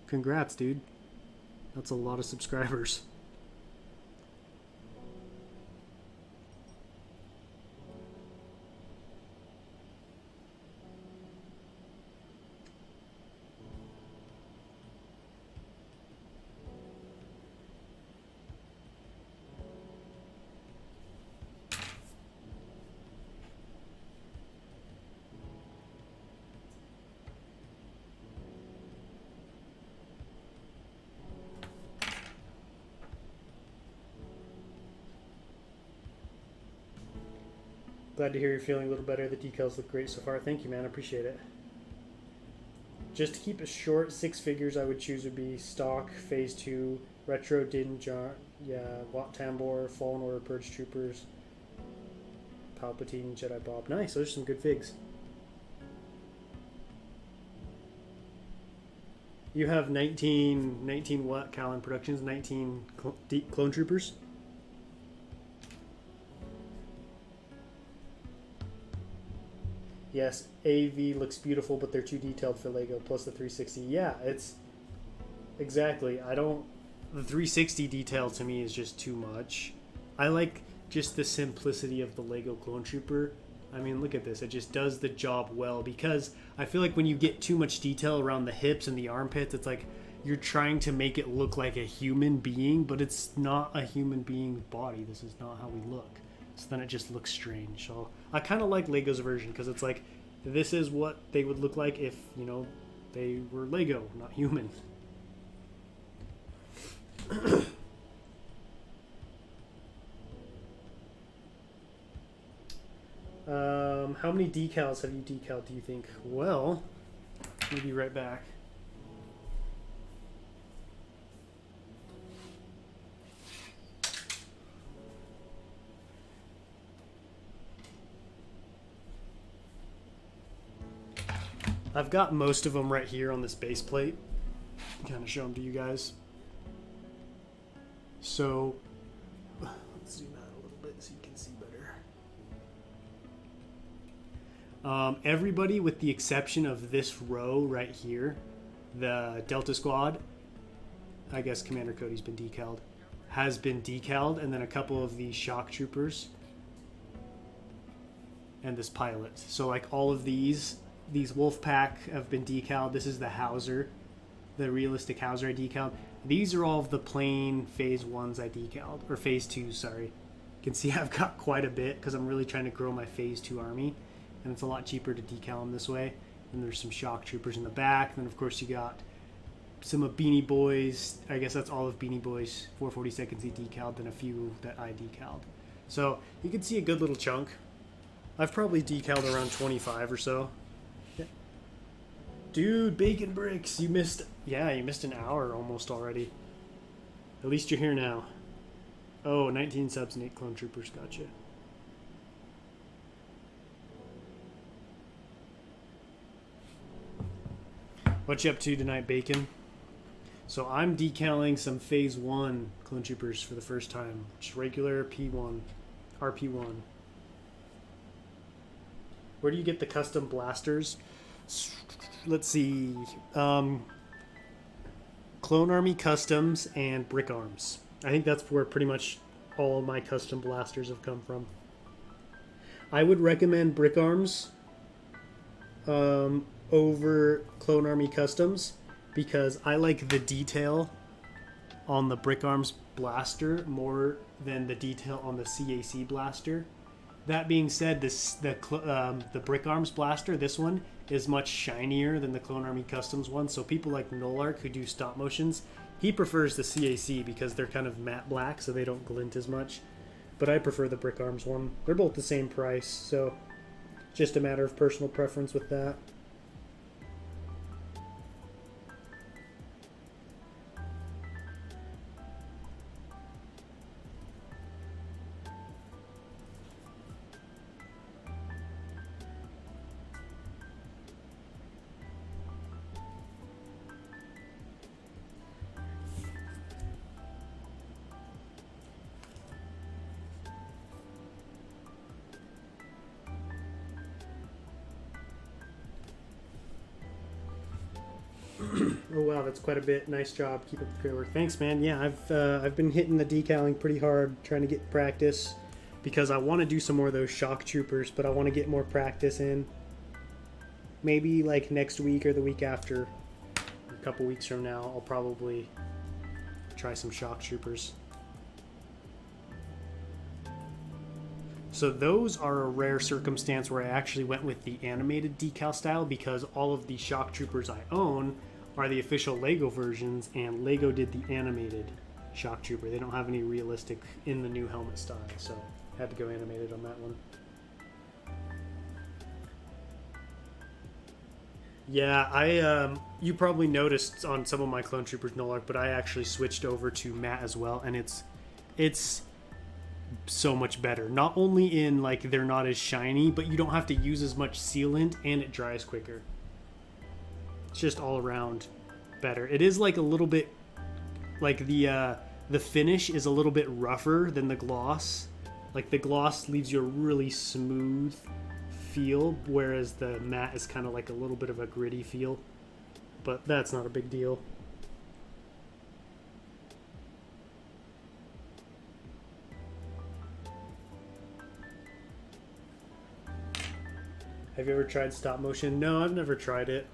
Congrats, dude. That's a lot of subscribers. Glad to hear you're feeling a little better. The decals look great so far. Thank you, man. I appreciate it. Just to keep it short, 6 figures I would choose would be stock, Phase 2, Retro, Din Djarin, Wat Tambor, Fallen Order, Purge Troopers, Palpatine, Jedi Bob. Nice, those are some good figs. You have 19 what, Callan Productions? 19 clone troopers? Yes, AV looks beautiful, but they're too detailed for Lego. Plus the 360. Yeah, it's exactly. I don't. The 360 detail to me is just too much. I like just the simplicity of the Lego Clone Trooper. I mean, look at this. It just does the job well, because I feel like when you get too much detail around the hips and the armpits, it's like you're trying to make it look like a human being, but it's not a human being's body. This is not how we look. So then it just looks strange. So I kind of like Lego's version, because it's like, this is what they would look like if, you know, they were Lego, not human. How many decals have you decaled, do you think? Well, we'll be right back. I've got most of them right here on this base plate. Kind of show them to you guys. So, let's zoom out a little bit so you can see better. Everybody with the exception of this row right here, the Delta Squad, I guess Commander Cody's been decaled, has been decaled, and then a couple of the Shock Troopers, and this pilot. So like all of these Wolfpack have been decaled. This is the Hauser, the realistic Hauser I decaled. These are all of the plain phase 1s I decaled, or phase 2s, sorry. You can see I've got quite a bit because I'm really trying to grow my phase 2 army, and it's a lot cheaper to decal them this way. And there's some Shock Troopers in the back. And then of course you got some of Beanie Boys. I guess that's all of Beanie Boys 442nd he decaled, and a few that I decaled. So you can see a good little chunk. I've probably decaled around 25 or so. Dude, Bacon Bricks, you missed an hour almost already. At least you're here now. Oh, 19 subs and 8 Clone Troopers, gotcha. What you up to tonight, Bacon? So I'm decaling some Phase 1 Clone Troopers for the first time. Just regular P1, RP1. Where do you get the custom blasters? Let's see. Clone Army Customs and Brick Arms. I think that's where pretty much all of my custom blasters have come from. I would recommend Brick Arms over Clone Army Customs, because I like the detail on the Brick Arms blaster more than the detail on the CAC blaster. That being said, the Brick Arms blaster, this one, is much shinier than the Clone Army Customs one. So people like Nolark, who do stop motions, he prefers the CAC because they're kind of matte black, so they don't glint as much. But I prefer the Brick Arms one. They're both the same price, so just a matter of personal preference with that. Oh wow, that's quite a bit. Nice job. Keep up the great work. Thanks, man. Yeah, I've been hitting the decaling pretty hard, trying to get practice, because I want to do some more of those Shock Troopers, but I want to get more practice in. Maybe like next week or the week after, a couple weeks from now, I'll probably try some Shock Troopers. So those are a rare circumstance where I actually went with the animated decal style, because all of the Shock Troopers I own are the official Lego versions, and Lego did the animated Shock Trooper. They don't have any realistic in the new helmet style, so I had to go animated on that one. Yeah, you probably noticed on some of my Clone Troopers Nolark, but I actually switched over to matte as well, and it's so much better. Not only in like they're not as shiny, but you don't have to use as much sealant, and it dries quicker. It's just all around better. It is like a little bit like the finish is a little bit rougher than the gloss. Like the gloss leaves you a really smooth feel, whereas the matte is kind of like a little bit of a gritty feel. But that's not a big deal. Have you ever tried stop motion? No, I've never tried it.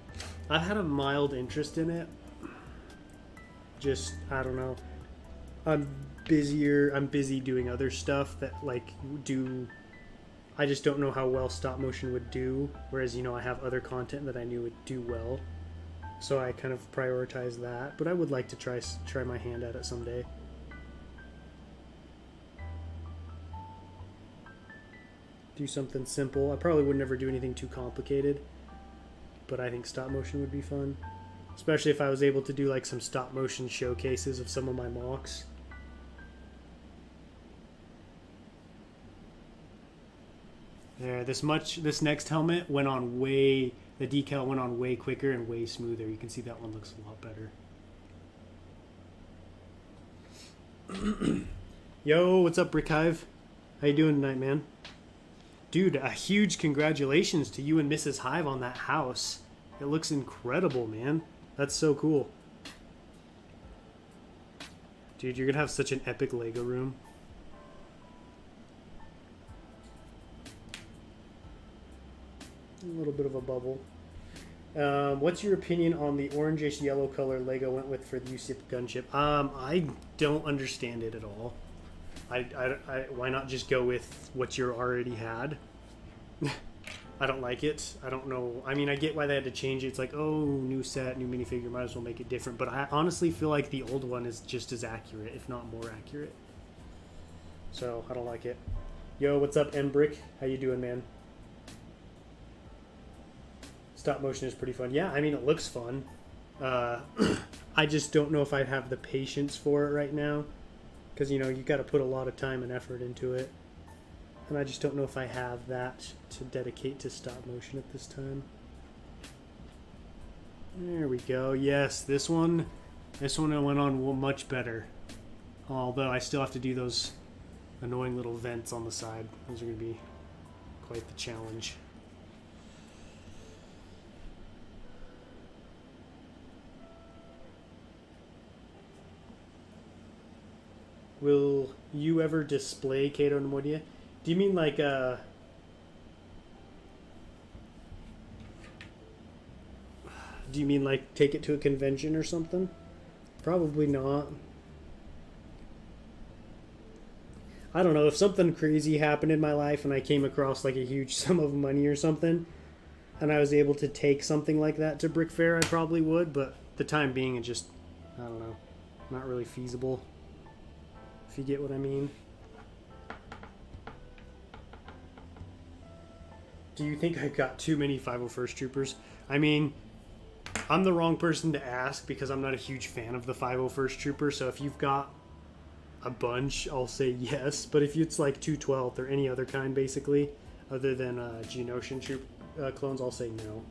I've had a mild interest in it. Just, I don't know. I'm busy doing other stuff that like do, I just don't know how well stop motion would do. Whereas, you know, I have other content that I knew would do well. So I kind of prioritize that. But I would like to try my hand at it someday. Do something simple. I probably would never do anything too complicated, but I think stop motion would be fun, especially if I was able to do like some stop motion showcases of some of my mocks. There, this next helmet went on the decal went on way quicker and way smoother. You can see that one looks a lot better. Yo, what's up, Brickhive? How you doing tonight, man? Dude, a huge congratulations to you and Mrs. Hive on that house. It looks incredible, man. That's so cool. Dude, you're gonna have such an epic Lego room. A little bit of a bubble. What's your opinion on the orangish yellow color Lego went with for the UCIP gunship? I don't understand it at all. Why not just go with what you already had? I don't like it. I don't know. I mean, I get why they had to change it. It's like, oh, new set, new minifigure, might as well make it different. But I honestly feel like the old one is just as accurate, if not more accurate. So, I don't like it. Yo, what's up, Embrick? How you doing, man? Stop motion is pretty fun. Yeah, I mean, it looks fun. I just don't know if I have the patience for it right now. Because, you know, you got to put a lot of time and effort into it. And I just don't know if I have that to dedicate to stop motion at this time. There we go. Yes, this one went on much better. Although I still have to do those annoying little vents on the side. Those are going to be quite the challenge. Will you ever display Kato Nemoidia? Do you mean like do you mean like take it to a convention or something? Probably not. I don't know, if something crazy happened in my life and I came across like a huge sum of money or something and I was able to take something like that to Brick Fair, I probably would, but the time being it just, I don't know, not really feasible. If you get what I mean. Do you think I got too many 501st Troopers? I mean, I'm the wrong person to ask because I'm not a huge fan of the 501st Trooper, so if you've got a bunch, I'll say yes. But if it's like 212th or any other kind, basically, other than Geonosian troop clones, I'll say no.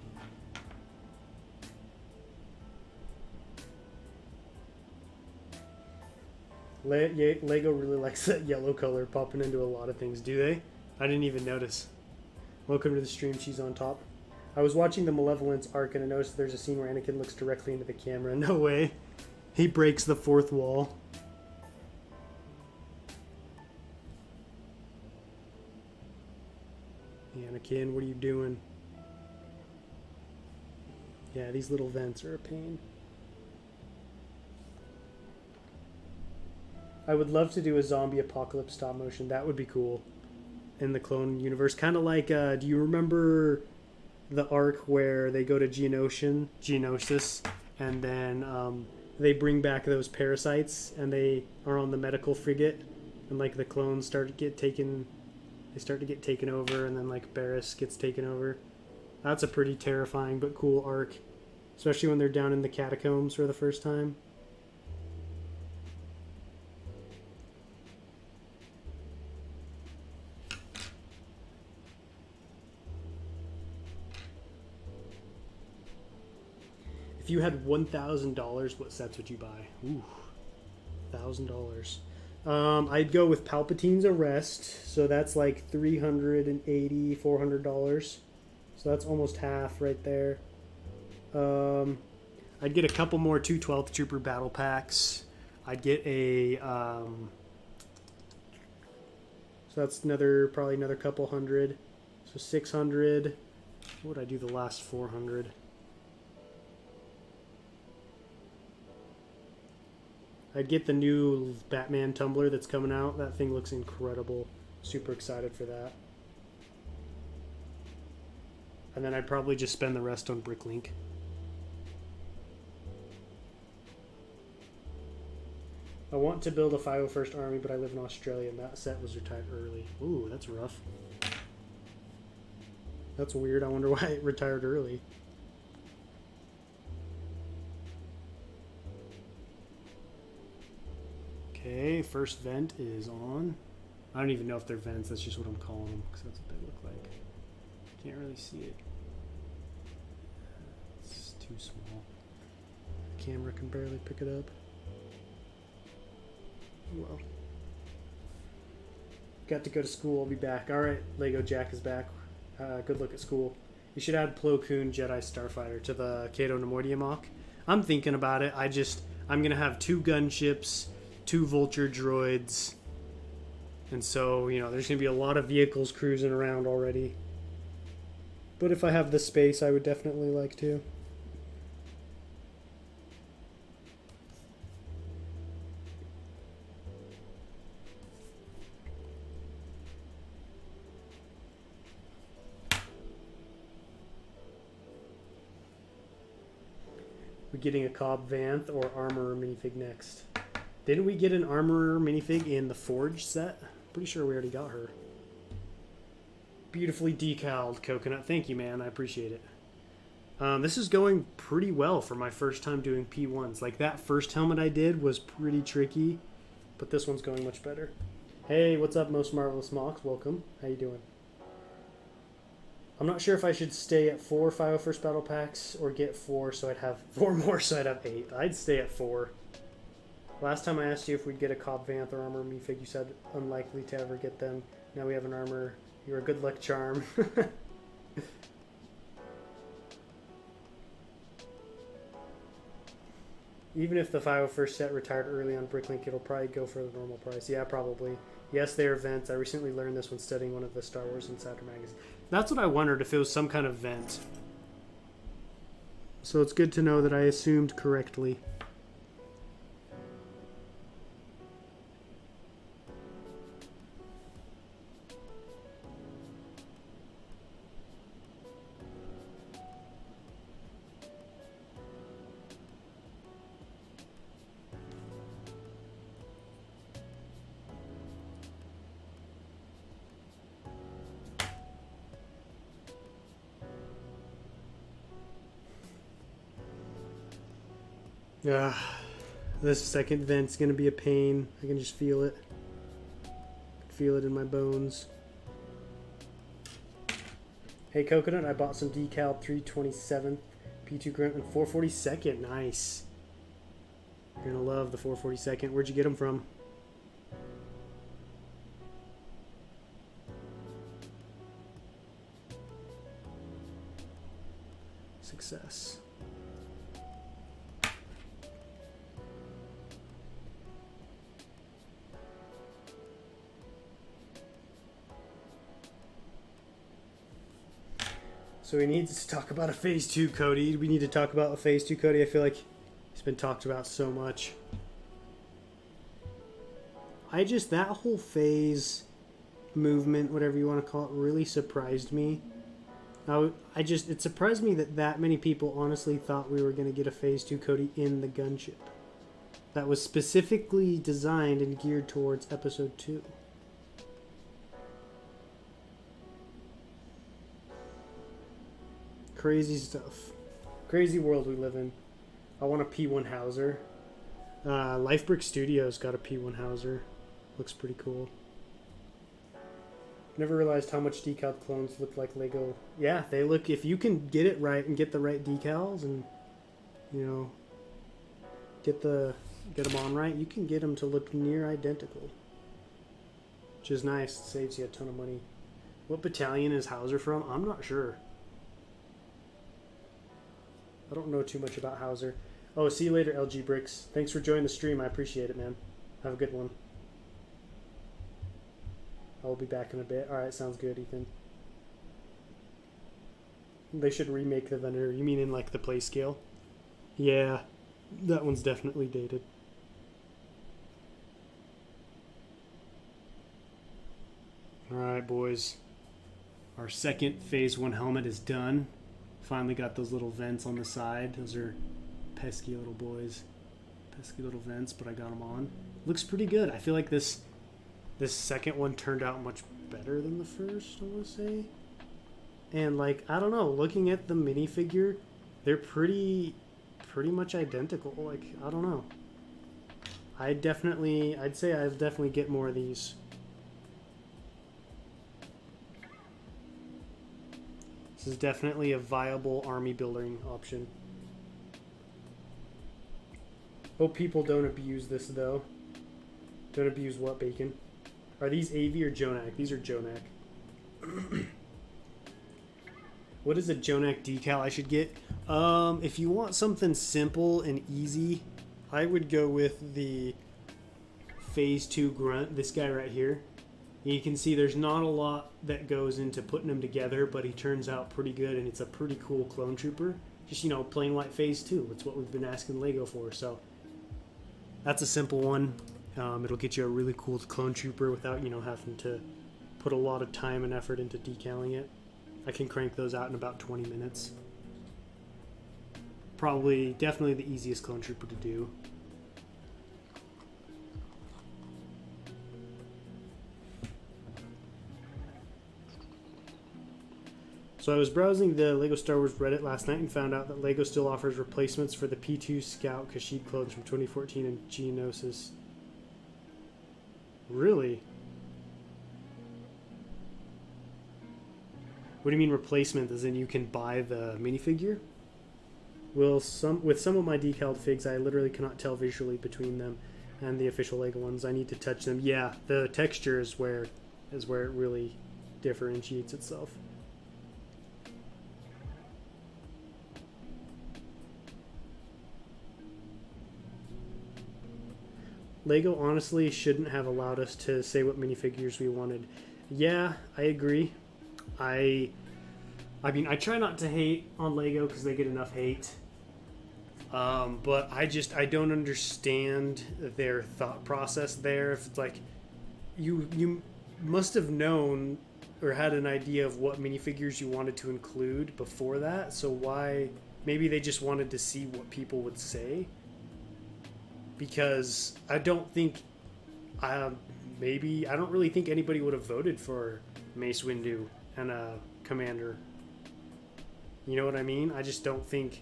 Lego really likes that yellow color popping into a lot of things, do they? I didn't even notice. Welcome to the stream, she's on top. I was watching the Malevolence arc and I noticed there's a scene where Anakin looks directly into the camera. No way. He breaks the fourth wall. Anakin, what are you doing? Yeah, these little vents are a pain. I would love to do a zombie apocalypse stop motion. That would be cool. In the clone universe. Kind of like, do you remember the arc where they go to Geonosis, and then they bring back those parasites, and they are on the medical frigate, and like the clones start to get taken over, and then like Barriss gets taken over. That's a pretty terrifying but cool arc, especially when they're down in the catacombs for the first time. If you had $1,000, what sets would you buy? Ooh, $1,000. I'd go with Palpatine's Arrest, so that's like $380, $400. So that's almost half right there. I'd get a couple more 212th Trooper battle packs. I'd get a so that's probably another couple hundred. So 600. What would I do the last 400? I'd get the new Batman tumbler that's coming out. That thing looks incredible. Super excited for that. And then I'd probably just spend the rest on Bricklink. I want to build a 501st Army, but I live in Australia, and that set was retired early. Ooh, that's rough. That's weird. I wonder why it retired early. Okay, first vent is on. I don't even know if they're vents. That's just what I'm calling them, because that's what they look like. Can't really see it. It's too small. The camera can barely pick it up. Well, got to go to school. I'll be back. All right, Lego Jack is back. Good look at school. You should add Plo Koon Jedi Starfighter to the Cato Nemoidia mock. I'm thinking about it. I'm gonna have 2 gunships, 2 Vulture droids, and so there's gonna be a lot of vehicles cruising around already. But if I have the space, I would definitely like to. We're getting a Cobb Vanth or Armorer minifig next. Didn't we get an Armorer minifig in the Forge set? Pretty sure we already got her. Beautifully decaled Coconut. Thank you, man. I appreciate it. This is going pretty well for my first time doing P1s. Like, that first helmet I did was pretty tricky, but this one's going much better. Hey, what's up, Most Marvelous Mox? Welcome. How you doing? I'm not sure if I should stay at 4 501st Battle Packs or get 4 so I'd have 4 more so I'd have 8. I'd stay at 4. Last time I asked you if we'd get a Cobb Vanth or Armor minifig, you said unlikely to ever get them. Now we have an Armor. You're a good luck charm. Even if the 501st set retired early on Bricklink, it'll probably go for the normal price. Yeah, probably. Yes, they are vents. I recently learned this when studying one of the Star Wars Insider magazines. That's what I wondered, if it was some kind of vent. So it's good to know that I assumed correctly. This second vent's gonna be a pain. I can just feel it. Feel it in my bones. Hey Coconut, I bought some decal 327 P2 Grunt and 442nd. Nice. You're gonna love the 442nd. Where'd you get them from? Success. So he needs to talk about a Phase 2 Cody. We need to talk about a Phase 2 Cody. I feel like he's been talked about so much. That whole phase movement, whatever you want to call it, really surprised me. It surprised me that many people honestly thought we were going to get a Phase 2 Cody in the gunship. That was specifically designed and geared towards Episode 2. Crazy stuff. Crazy world we live in. I want a P1 Hauser. Lifebrick Studios got a P1 Hauser. Looks pretty cool. Never realized how much decaled clones look like Lego. Yeah, they look, if you can get it right and get the right decals and, get the get them on right, you can get them to look near identical. Which is nice. It saves you a ton of money. What battalion is Hauser from? I'm not sure. I don't know too much about Hauser. Oh, see you later, LG Bricks. Thanks for joining the stream. I appreciate it, man. Have a good one. I will be back in a bit. Alright, sounds good, Ethan. They should remake the Venator. You mean in like the play scale? Yeah, that one's definitely dated. Alright, boys. Our second Phase 1 helmet is done. Finally got those little vents on the side. Those are pesky little boys. Pesky little vents, but I got them on. Looks pretty good. I feel like this second one turned out much better than the first, I want to say. And like, I don't know, looking at the minifigure, they're pretty much identical. Like, I don't know. I'd say I'd definitely get more of these. This is definitely a viable army building option. Hope people don't abuse this though. Don't abuse what, Bacon? Are these AV or Jonak? These are Jonak. What is a Jonak decal I should get? If you want something simple and easy, I would go with the Phase 2 Grunt, this guy right here. You can see there's not a lot that goes into putting them together, but he turns out pretty good, and it's a pretty cool clone trooper. Just, you know, plain white Phase 2. It's what we've been asking LEGO for, so that's a simple one. It'll get you a really cool clone trooper without, you know, having to put a lot of time and effort into decaling it. I can crank those out in about 20 minutes. Definitely the easiest clone trooper to do. So I was browsing the LEGO Star Wars Reddit last night and found out that LEGO still offers replacements for the P2 Scout Kashyyyk clones from 2014 and Geonosis. Really? What do you mean replacement? As in you can buy the minifigure? Well, with some of my decaled figs, I literally cannot tell visually between them and the official LEGO ones. I need to touch them. Yeah, the texture is where it really differentiates itself. LEGO honestly shouldn't have allowed us to say what minifigures we wanted. Yeah, I agree. I mean, I try not to hate on LEGO because they get enough hate. But I don't understand their thought process there. If it's like, you must have known or had an idea of what minifigures you wanted to include before that. So why? Maybe they just wanted to see what people would say. Because I don't really think anybody would have voted for Mace Windu and a Commander. You know what I mean? I just don't think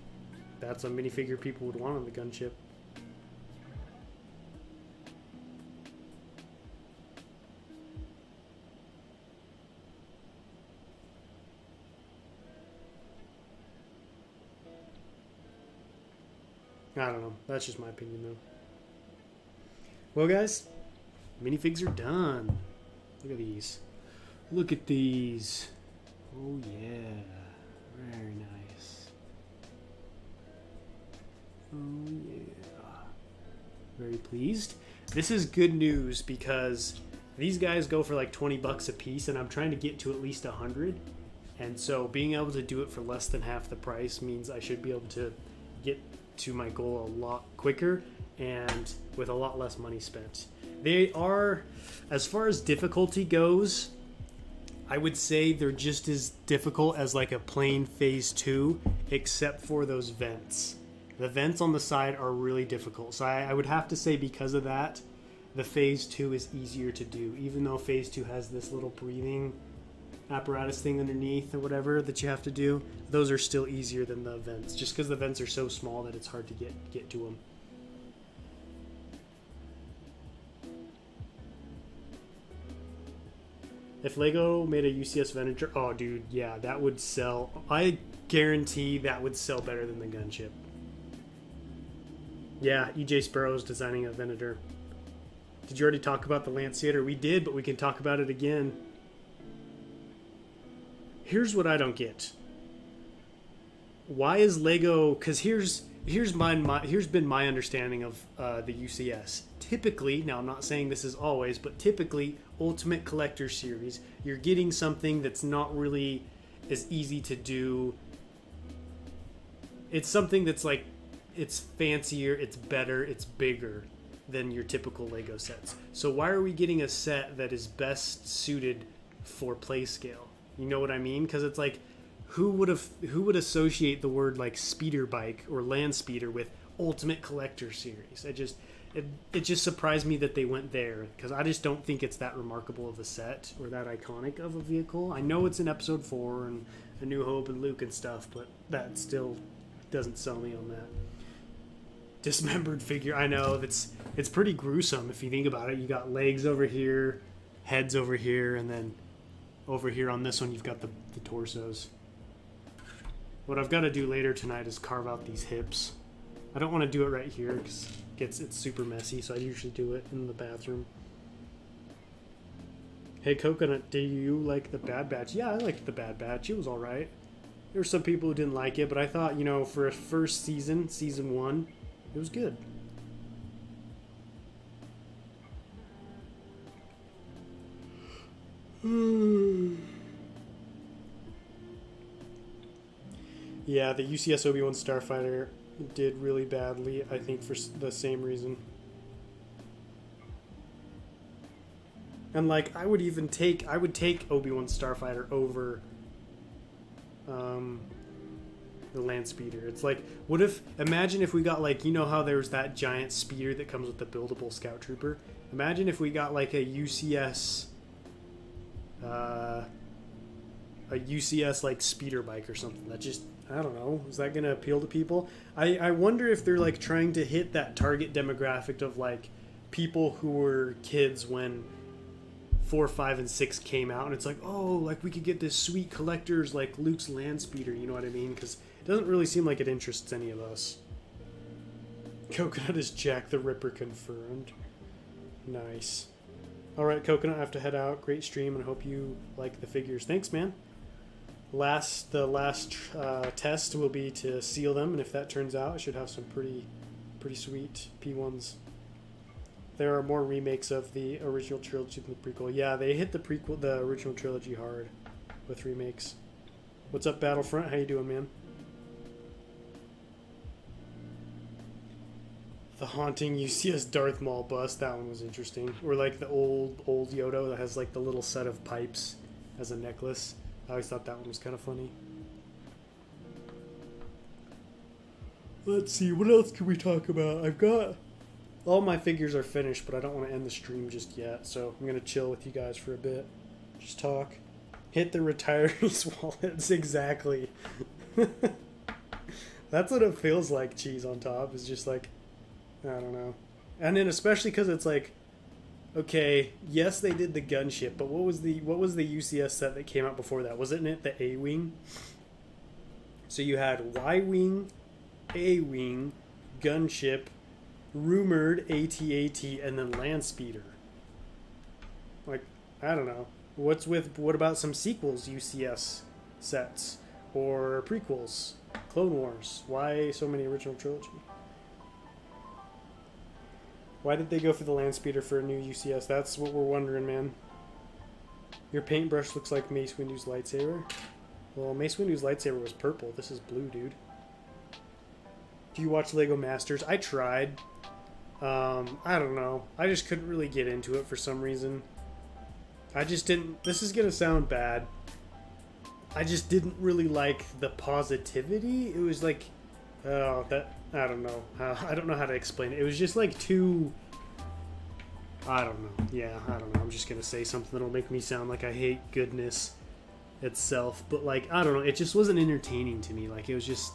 that's a minifigure people would want on the gunship. I don't know. That's just my opinion, though. Well, guys, minifigs are done. Look at these. Look at these. Oh, yeah. Very nice. Oh, yeah. Very pleased. This is good news because these guys go for like 20 bucks a piece, and I'm trying to get to at least 100. And so being able to do it for less than half the price means I should be able to get to my goal a lot quicker and with a lot less money spent. They are, as far as difficulty goes, I would say they're just as difficult as like a plain Phase 2, except for those vents. The vents on the side are really difficult. So I would have to say because of that, the Phase 2 is easier to do, even though Phase 2 has this little breathing apparatus thing underneath or whatever that you have to do. Those are still easier than the vents, just because the vents are so small that it's hard to get to them. If LEGO made a UCS Venator, oh dude, yeah, that would sell. I guarantee that would sell better than the gunship. Yeah, EJ Sparrow's designing a Venator. Did you already talk about the Landspeeder? We did, but we can talk about it again. Here's what I don't get. Why is Lego... Because here's been my understanding of the UCS. Typically, now I'm not saying this is always, but typically, Ultimate Collector Series, you're getting something that's not really as easy to do. It's something that's like, it's fancier, it's better, it's bigger than your typical Lego sets. So why are we getting a set that is best suited for play scale? You know what I mean? Because it's like, who would associate the word like speeder bike or Landspeeder with Ultimate Collector Series? It just surprised me that they went there, because I just don't think it's that remarkable of a set or that iconic of a vehicle. I know it's in Episode 4 and A New Hope and Luke and stuff, but that still doesn't sell me on that. Dismembered figure. I know it's pretty gruesome if you think about it. You got legs over here, heads over here, and then over here on this one you've got the torsos. What I've got to do later tonight is carve out these hips. I don't want to do it right here because it's super messy, so I usually do it in the bathroom. Hey Coconut, do you like the Bad Batch? Yeah, I liked the Bad Batch. It was alright. There were some people who didn't like it, but I thought, you know, for a first season, season 1, it was good. Yeah, the UCS Obi-Wan Starfighter did really badly, I think, for the same reason. And like, I would take Obi-Wan Starfighter over the Landspeeder. It's like, imagine if we got, like, you know how there's that giant speeder that comes with the buildable Scout Trooper? Imagine if we got like a UCS like speeder bike or something. That just, I don't know, is that gonna appeal to people? I wonder if they're like trying to hit that target demographic of like people who were kids when 4, 5, and 6 came out, and it's like, oh, like we could get this sweet collectors like Luke's Landspeeder, you know what I mean? Because it doesn't really seem like it interests any of us. Coconut is Jack the Ripper confirmed. Nice. Alright, Coconut, I have to head out. Great stream, and I hope you like the figures. Thanks, man. The last test will be to seal them, and if that turns out, I should have some pretty sweet P1s. There are more remakes of the original trilogy than the prequel. Yeah, they hit the original trilogy hard with remakes. What's up, Battlefront? How you doing, man? The haunting UCS Darth Maul bust. That one was interesting. Or like the old Yoda that has like the little set of pipes as a necklace. I always thought that one was kind of funny. Let's see, what else can we talk about? I've got... all my figures are finished, but I don't want to end the stream just yet, so I'm going to chill with you guys for a bit. Just talk. Hit the retirees' wallets, exactly. That's what it feels like, cheese on top. Is just like, I don't know. And then especially because it's like, okay, yes, they did the gunship, but what was the UCS set that came out before that? Wasn't it the A-Wing? So you had Y-Wing, A-Wing, gunship, rumored AT-AT, and then Landspeeder. Like, I don't know. What about some sequels UCS sets? Or prequels? Clone Wars? Why so many original trilogy? Why did they go for the Landspeeder for a new UCS? That's what we're wondering, man. Your paintbrush looks like Mace Windu's lightsaber. Well, Mace Windu's lightsaber was purple. This is blue, dude. Do you watch Lego Masters? I tried. I don't know. I just couldn't really get into it for some reason. I just didn't... This is gonna sound bad. I just didn't really like the positivity. It was like... Oh, that... I don't know. I don't know how to explain it. It was just like too... I don't know. Yeah, I don't know. I'm just gonna say something that'll make me sound like I hate goodness itself. But like, I don't know. It just wasn't entertaining to me. Like, it was just...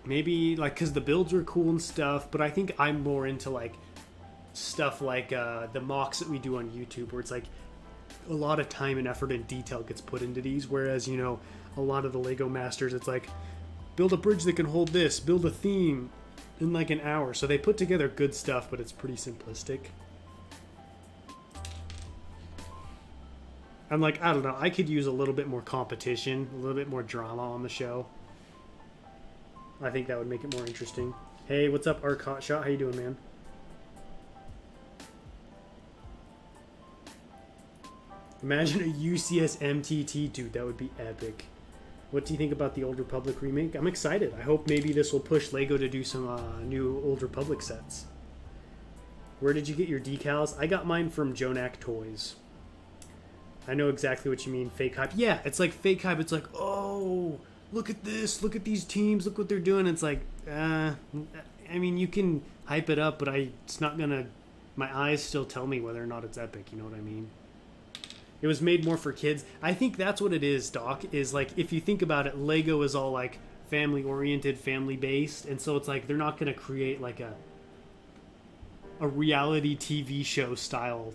Maybe, like, because the builds were cool and stuff, but I think I'm more into, like, stuff like the mocks that we do on YouTube, where it's, like, a lot of time and effort and detail gets put into these, whereas, you know, a lot of the Lego Masters, it's like, build a bridge that can hold this, build a theme, in like an hour. So they put together good stuff, but it's pretty simplistic. I'm like, I don't know, I could use a little bit more competition, a little bit more drama on the show. I think that would make it more interesting. Hey, what's up, Arc Hotshot? How you doing, man? Imagine a UCS MTT, dude. That would be epic. What do you think about the Old Republic remake? I'm excited. I hope maybe this will push LEGO to do some new Old Republic sets. Where did you get your decals? I got mine from Jonak Toys. I know exactly what you mean, fake hype. Yeah, it's like fake hype. It's like, oh, look at this. Look at these teams. Look what they're doing. It's like, I mean, you can hype it up, but it's not going to... My eyes still tell me whether or not it's epic. You know what I mean? It was made more for kids. I think that's what it is, Doc, is like, if you think about it, LEGO is all like family-oriented, family-based, and so it's like they're not going to create like a reality TV show style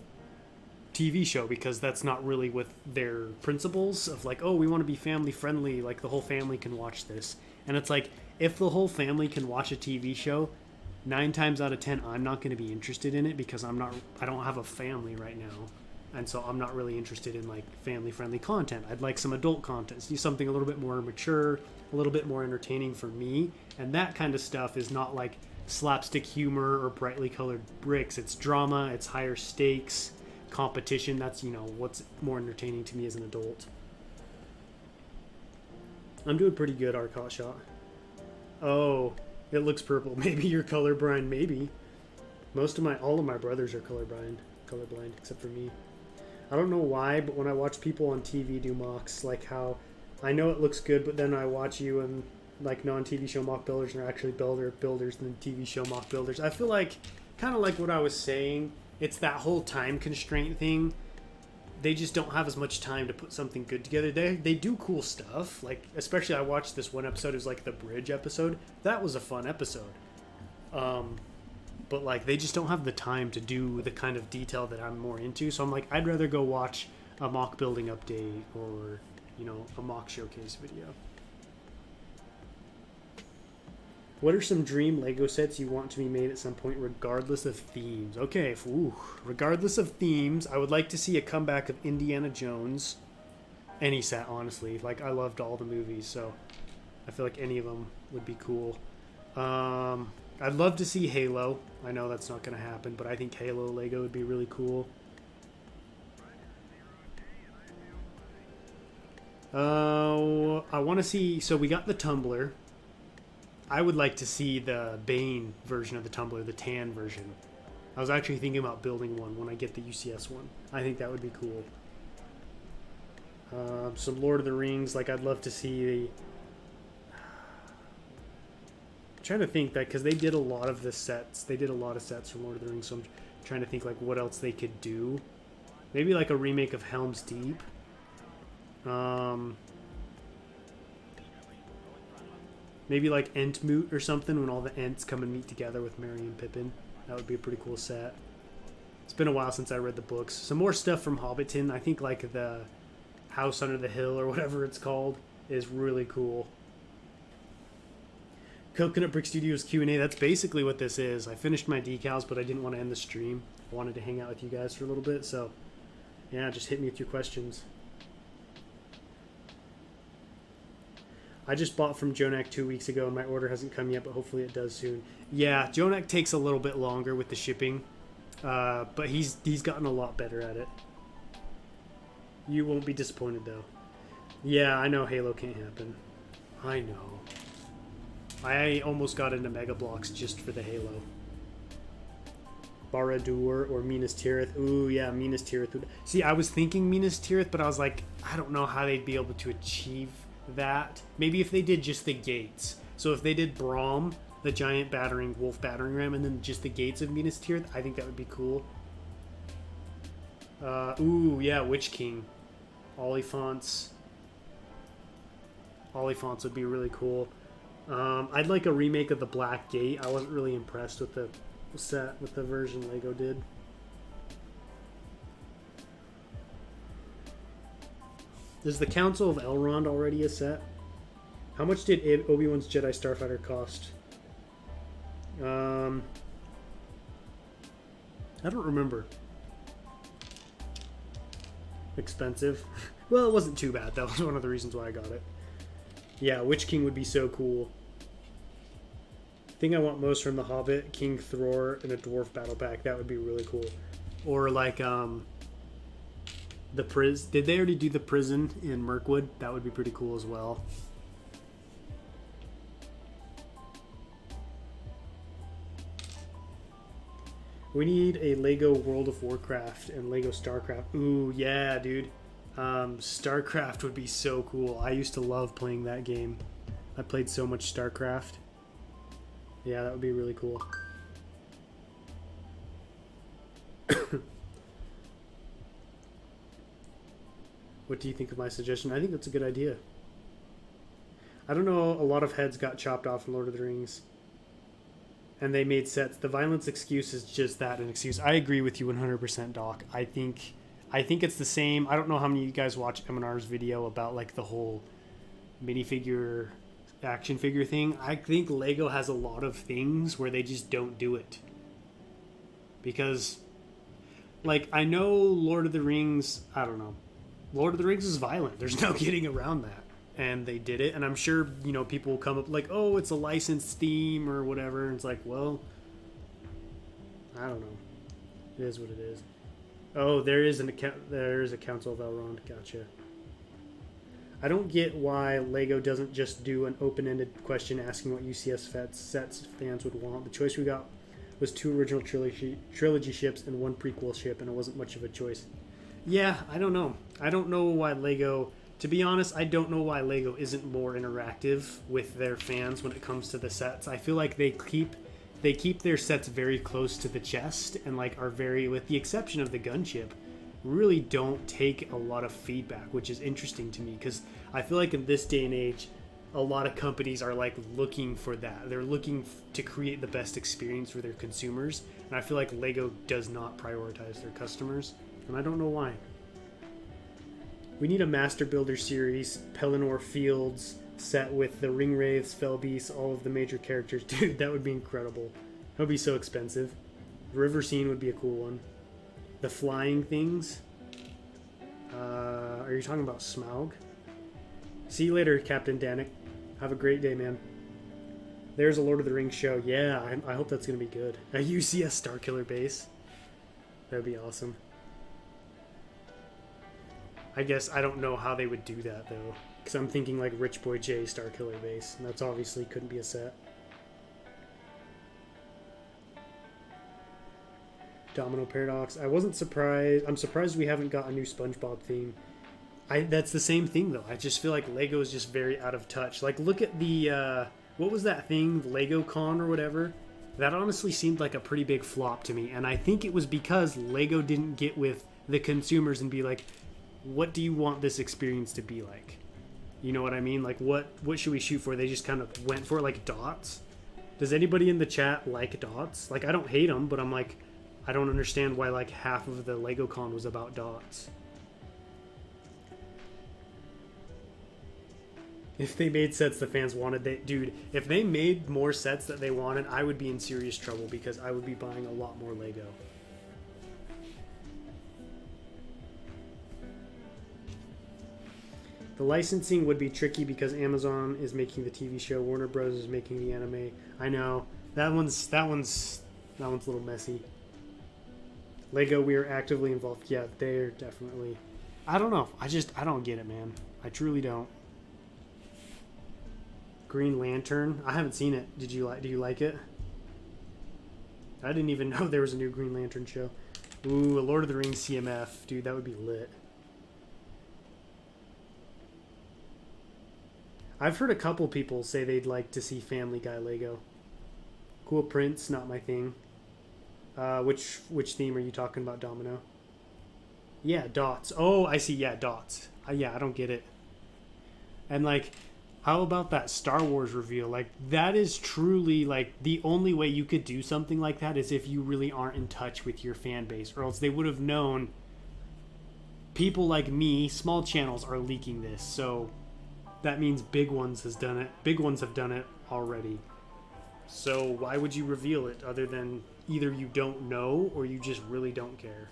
TV show, because that's not really with their principles of like, oh, we want to be family-friendly, like the whole family can watch this. And it's like, if the whole family can watch a TV show, 9 times out of 10, I'm not going to be interested in it because I don't have a family right now. And so I'm not really interested in like family-friendly content. I'd like some adult content. See something a little bit more mature, a little bit more entertaining for me. And that kind of stuff is not like slapstick humor or brightly colored bricks. It's drama, it's higher stakes, competition. That's, you know, what's more entertaining to me as an adult. I'm doing pretty good, Arcot Shot. Oh, it looks purple. Maybe you're colorblind, maybe. All of my brothers are colorblind, except for me. I don't know why, but when I watch people on TV do mocks, like how I know it looks good, but then I watch you and like non-TV show mock builders, and they're actually builders than TV show mock builders. I feel like, kind of like what I was saying, it's that whole time constraint thing. They just don't have as much time to put something good together. They do cool stuff, like especially I watched this one episode, it was like the bridge episode. That was a fun episode. But like they just don't have the time to do the kind of detail that I'm more into. So I'm like, I'd rather go watch a mock building update or, you know, a mock showcase video. What are some dream LEGO sets you want to be made at some point, regardless of themes? Okay, regardless of themes, I would like to see a comeback of Indiana Jones. Any set, honestly. Like, I loved all the movies, so I feel like any of them would be cool. I'd love to see Halo. I know that's not going to happen, but I think Halo LEGO would be really cool. I want to see... So we got the Tumbler. I would like to see the Bane version of the Tumbler, the tan version. I was actually thinking about building one when I get the UCS one. I think that would be cool. Some Lord of the Rings, like I'd love to see the... I'm trying to think that, because they did a lot of the sets. They did a lot of sets from Lord of the Rings, so I'm trying to think like what else they could do. Maybe like a remake of Helm's Deep. Maybe like Entmoot or something, when all the Ents come and meet together with Merry and Pippin. That would be a pretty cool set. It's been a while since I read the books. Some more stuff from Hobbiton. I think like the House Under the Hill or whatever it's called is really cool. Coconut Brick Studios Q&A. That's basically what this is. I finished my decals, but I didn't want to end the stream. I wanted to hang out with you guys for a little bit, so yeah, just hit me with your questions. I just bought from Jonak 2 weeks ago, and my order hasn't come yet, but hopefully it does soon. Yeah, Jonak takes a little bit longer with the shipping, but he's gotten a lot better at it. You won't be disappointed, though. Yeah, I know Halo can't happen. I know. I almost got into Mega Bloks just for the Halo. Barad-dûr or Minas Tirith. Ooh, yeah, Minas Tirith. See, I was thinking Minas Tirith, but I was like, I don't know how they'd be able to achieve that. Maybe if they did just the gates. So if they did Braum, the giant wolf battering ram, and then just the gates of Minas Tirith, I think that would be cool. Ooh, yeah, Witch King. Oliphants. Oliphants would be really cool. I'd like a remake of the Black Gate. I wasn't really impressed with the set, with the version LEGO did. Is the Council of Elrond already a set? How much did Obi-Wan's Jedi Starfighter cost? I don't remember. Expensive. Well, it wasn't too bad. That was one of the reasons why I got it. Yeah, Witch King would be so cool. Thing I want most from The Hobbit, King Thror and a Dwarf Battle Pack. That would be really cool. Or like, the prison. Did they already do the prison in Mirkwood? That would be pretty cool as well. We need a Lego World of Warcraft and Lego StarCraft. Ooh, yeah, dude. StarCraft would be so cool. I used to love playing that game. I played so much StarCraft. Yeah, that would be really cool. What do you think of my suggestion? I think that's a good idea. I don't know, a lot of heads got chopped off in Lord of the Rings. And they made sets. The violence excuse is just that, an excuse. I agree with you 100%, Doc. I think it's the same. I don't know how many of you guys watch M&R's video about like the whole minifigure action figure thing. I think Lego has a lot of things where they just don't do it. Because, like, I know Lord of the Rings, I don't know. Lord of the Rings is violent. There's no getting around that. And they did it, and I'm sure, you know, people will come up like, oh, it's a licensed theme or whatever, and it's like, well, I don't know. It is what it is. Oh, there is a Council of Elrond. Gotcha. I don't get why Lego doesn't just do an open-ended question asking what UCS sets fans would want. The choice we got was 2 original trilogy ships and 1 prequel ship, and it wasn't much of a choice. Yeah, I don't know. I don't know why Lego... To be honest, I don't know why Lego isn't more interactive with their fans when it comes to the sets. I feel like they keep their sets very close to the chest and like are very, with the exception of the gunship, really don't take a lot of feedback, which is interesting to me because I feel like in this day and age, a lot of companies are like looking for that. They're looking to create the best experience for their consumers, and I feel like Lego does not prioritize their customers, and I don't know why. We need a Master Builder series, Pelennor Fields, set with the Ringwraiths, Fellbeasts, all of the major characters. Dude, that would be incredible. That would be so expensive. River Scene would be a cool one. The flying things. Are you talking about Smaug? See you later, Captain Danik. Have a great day, man. There's a Lord of the Rings show. Yeah, I hope that's going to be good. A UCS Starkiller base. That would be awesome. I guess I don't know how they would do that, though. Because I'm thinking like Rich Boy J Starkiller base. And that's obviously couldn't be a set. Domino Paradox. I wasn't surprised. I'm surprised we haven't got a new SpongeBob theme. That's the same thing, though. I just feel like Lego is just very out of touch. Like, look at the... what was that thing? Lego Con or whatever? That honestly seemed like a pretty big flop to me. And I think it was because Lego didn't get with the consumers and be like... What do you want this experience to be like? You know what I mean? Like, what should we shoot for? They just kind of went for, like, dots. Does anybody in the chat like dots? Like, I don't hate them, but I'm like, I don't understand why, like, half of the Lego Con was about dots. If they made sets the fans wanted, dude, if they made more sets that they wanted, I would be in serious trouble because I would be buying a lot more Lego. The licensing would be tricky because Amazon is making the TV show, Warner Bros. Is making the anime. I know that one's a little messy. Lego, we are actively involved. Yeah, they're definitely. I don't know. I don't get it, man. I truly don't. Green Lantern. I haven't seen it. Do you like it? I didn't even know there was a new Green Lantern show. Ooh, a Lord of the Rings CMF, dude. That would be lit. I've heard a couple people say they'd like to see Family Guy Lego. Cool prints, not my thing. Which theme are you talking about, Domino? Yeah, dots. Oh, I see. Yeah, dots. Yeah, I don't get it. And like, how about that Star Wars reveal? Like, that is truly like the only way you could do something like that is if you really aren't in touch with your fan base, or else they would have known. People like me, small channels, are leaking this, so. That means big ones have done it already. So why would you reveal it other than either you don't know or you just really don't care?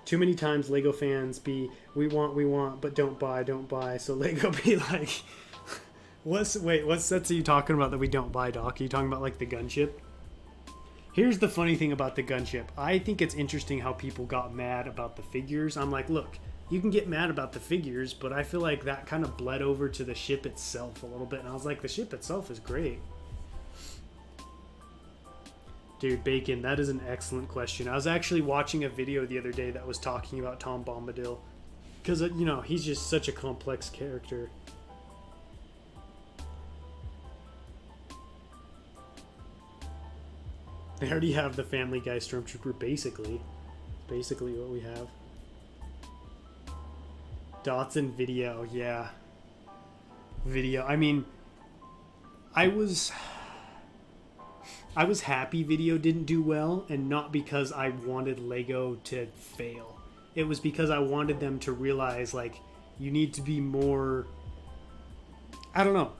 Too many times Lego fans be, we want, but don't buy. So Lego be like, what sets are you talking about that we don't buy, Doc? Are you talking about like the gunship? Here's the funny thing about the gunship. I think it's interesting how people got mad about the figures. I'm like, look, you can get mad about the figures, but I feel like that kind of bled over to the ship itself a little bit. And I was like, the ship itself is great. Dude, Bacon, that is an excellent question. I was actually watching a video the other day that was talking about Tom Bombadil. Because, you know, he's just such a complex character. They already have the Family Guy Stormtrooper, basically. Basically what we have. Dots and video, yeah. Video, I mean, I was happy video didn't do well, and not because I wanted Lego to fail. It was because I wanted them to realize, like, you need to be more, I don't know,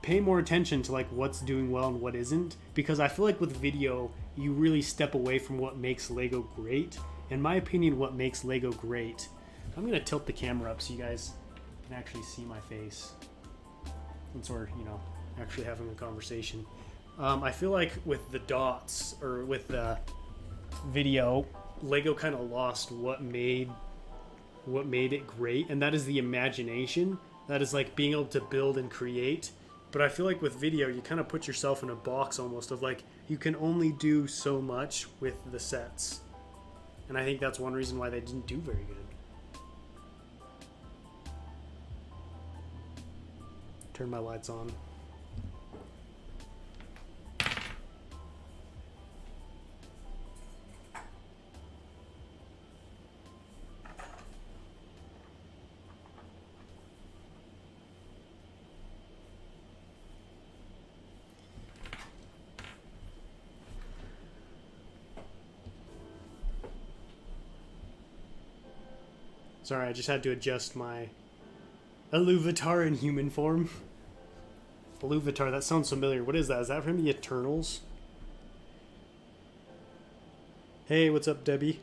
pay more attention to like what's doing well and what isn't, because I feel like with video you really step away from what makes Lego great. In my opinion, what makes Lego great, I'm gonna tilt the camera up so you guys can actually see my face since we're, you know, actually having a conversation. I feel like with the dots, or with the video, Lego kind of lost what made it great, and that is the imagination. That is like being able to build and create. But I feel like with video, you kind of put yourself in a box almost of like, you can only do so much with the sets. And I think that's one reason why they didn't do very good. Turn my lights on. Sorry, I just had to adjust my Iluvatar in human form. Iluvatar, that sounds familiar. What is that? Is that from the Eternals? Hey, what's up, Debbie?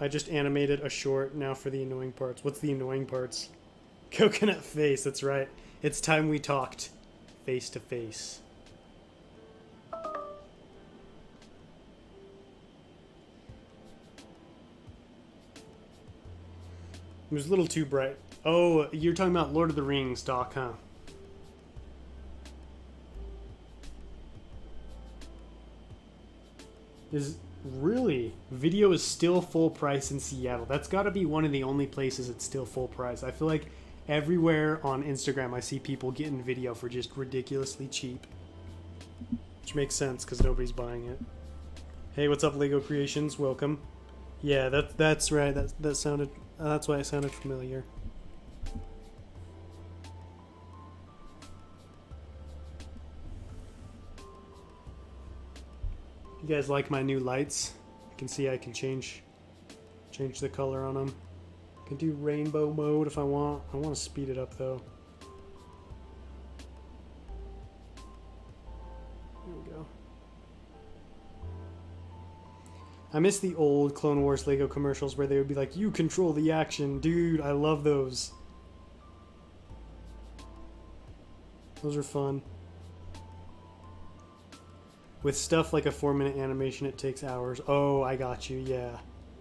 I just animated a short now for the annoying parts. What's the annoying parts? Coconut face, that's right. It's time we talked face to face. It was a little too bright. Oh, you're talking about Lord of the Rings, Doc, huh? Is really, video is still full price in Seattle. That's got to be one of the only places it's still full price. I feel like everywhere on Instagram I see people getting video for just ridiculously cheap, which makes sense because nobody's buying it. Hey, what's up, Lego Creations? Welcome. Yeah, that's right. That sounded. That's why it sounded familiar. You guys like my new lights? You can see I can change the color on them. I can do rainbow mode if I want. I want to speed it up though. There we go. I miss the old Clone Wars Lego commercials where they would be like, you control the action. Dude, I love those. Those are fun. With stuff like a 4-minute animation, it takes hours. Oh, I got you. Yeah.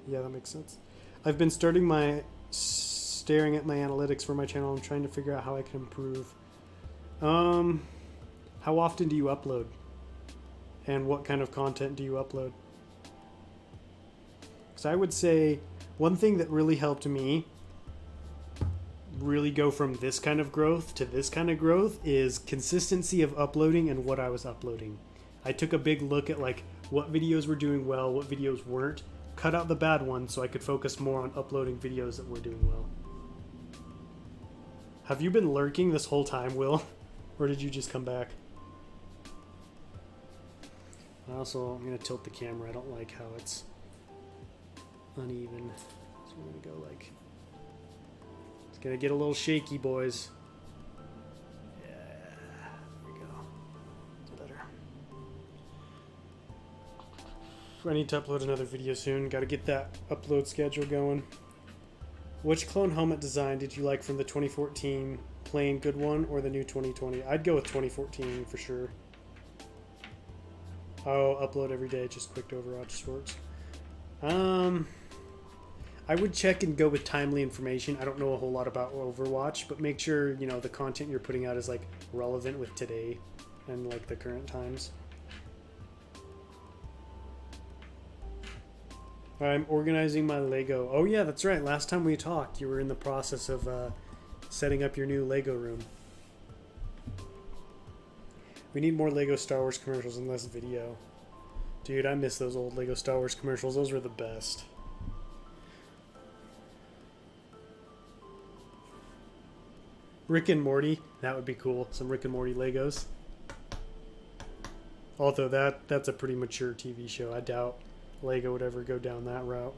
Yeah, that makes sense. I've been staring at my analytics for my channel and trying to figure out how I can improve. How often do you upload? And what kind of content do you upload? Because I would say one thing that really helped me really go from this kind of growth to this kind of growth is consistency of uploading and what I was uploading. I took a big look at like what videos were doing well, what videos weren't, cut out the bad ones so I could focus more on uploading videos that were doing well. Have you been lurking this whole time, Will? Or did you just come back? Also, I'm going to tilt the camera. I don't like how it's uneven. So we're gonna go like, it's gonna get a little shaky, boys. Yeah, there we go. It's better. I need to upload another video soon. Got to get that upload schedule going. Which clone helmet design did you like from the 2014 plain good one or the new 2020? I'd go with 2014 for sure. Oh, upload every day, just quick to Overwatch Sports. I would check and go with timely information. I don't know a whole lot about Overwatch, but make sure, you know, the content you're putting out is like relevant with today and like the current times. I'm organizing my Lego. Oh yeah, that's right. Last time we talked, you were in the process of setting up your new Lego room. We need more Lego Star Wars commercials and less video. Dude, I miss those old Lego Star Wars commercials. Those were the best. Rick and Morty. That would be cool. Some Rick and Morty Legos. Although that's a pretty mature TV show. I doubt Lego would ever go down that route.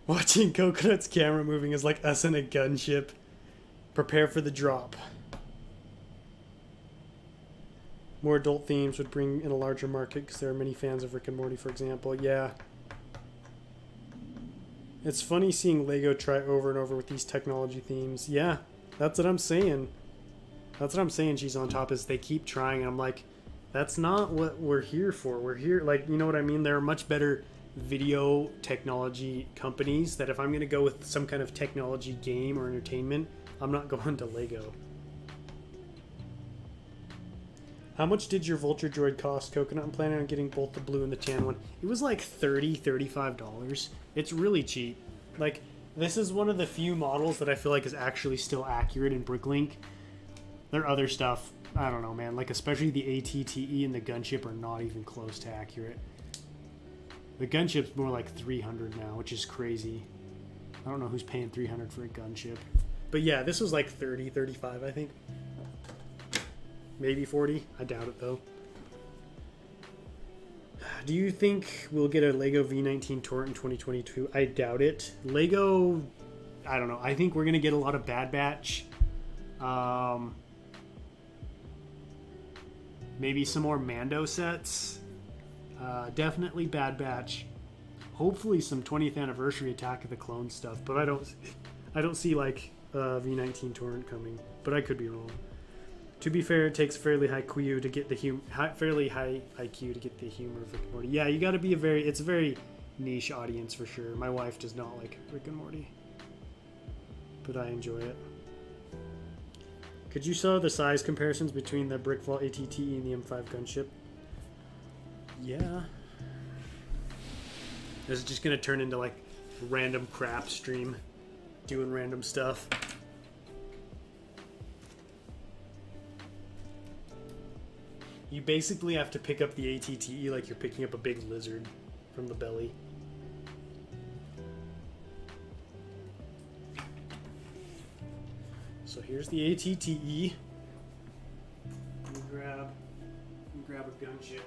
Watching Coconut's camera moving is like us in a gunship. Prepare for the drop. More adult themes would bring in a larger market because there are many fans of Rick and Morty, for example. Yeah. It's funny seeing Lego try over and over with these technology themes. Yeah, that's what I'm saying. That's what I'm saying, She's on Top, is they keep trying, and I'm like, that's not what we're here for. We're here, like, you know what I mean? There are much better video technology companies that if I'm going to go with some kind of technology game or entertainment, I'm not going to Lego. How much did your Vulture droid cost, Coconut? I'm planning on getting both the blue and the tan one. It was like $30, $35. It's really cheap. Like, this is one of the few models that I feel like is actually still accurate in Bricklink. There are other stuff, I don't know, man. Like, especially the ATTE and the gunship are not even close to accurate. The gunship's more like 300 now, which is crazy. I don't know who's paying 300 for a gunship. But yeah, this was like 30, 35, I think. Maybe 40. I doubt it, though. Do you think we'll get a Lego V19 Torrent in 2022? I doubt it. Lego, I don't know. I think we're going to get a lot of Bad Batch. Maybe some more Mando sets. Definitely Bad Batch. Hopefully some 20th anniversary Attack of the Clones stuff. But I don't see like V19 Torrent coming. But I could be wrong. To be fair, it takes fairly high IQ to get the fairly high IQ to get the humor of Rick and Morty. Yeah, you got to be it's a very niche audience for sure. My wife does not like Rick and Morty, but I enjoy it. Could you show the size comparisons between the Brickvault ATTE and the M5 gunship? Yeah. This is just gonna turn into like random crap stream, doing random stuff. You basically have to pick up the ATTE like you're picking up a big lizard from the belly. So here's the ATTE. Let me grab a gunship.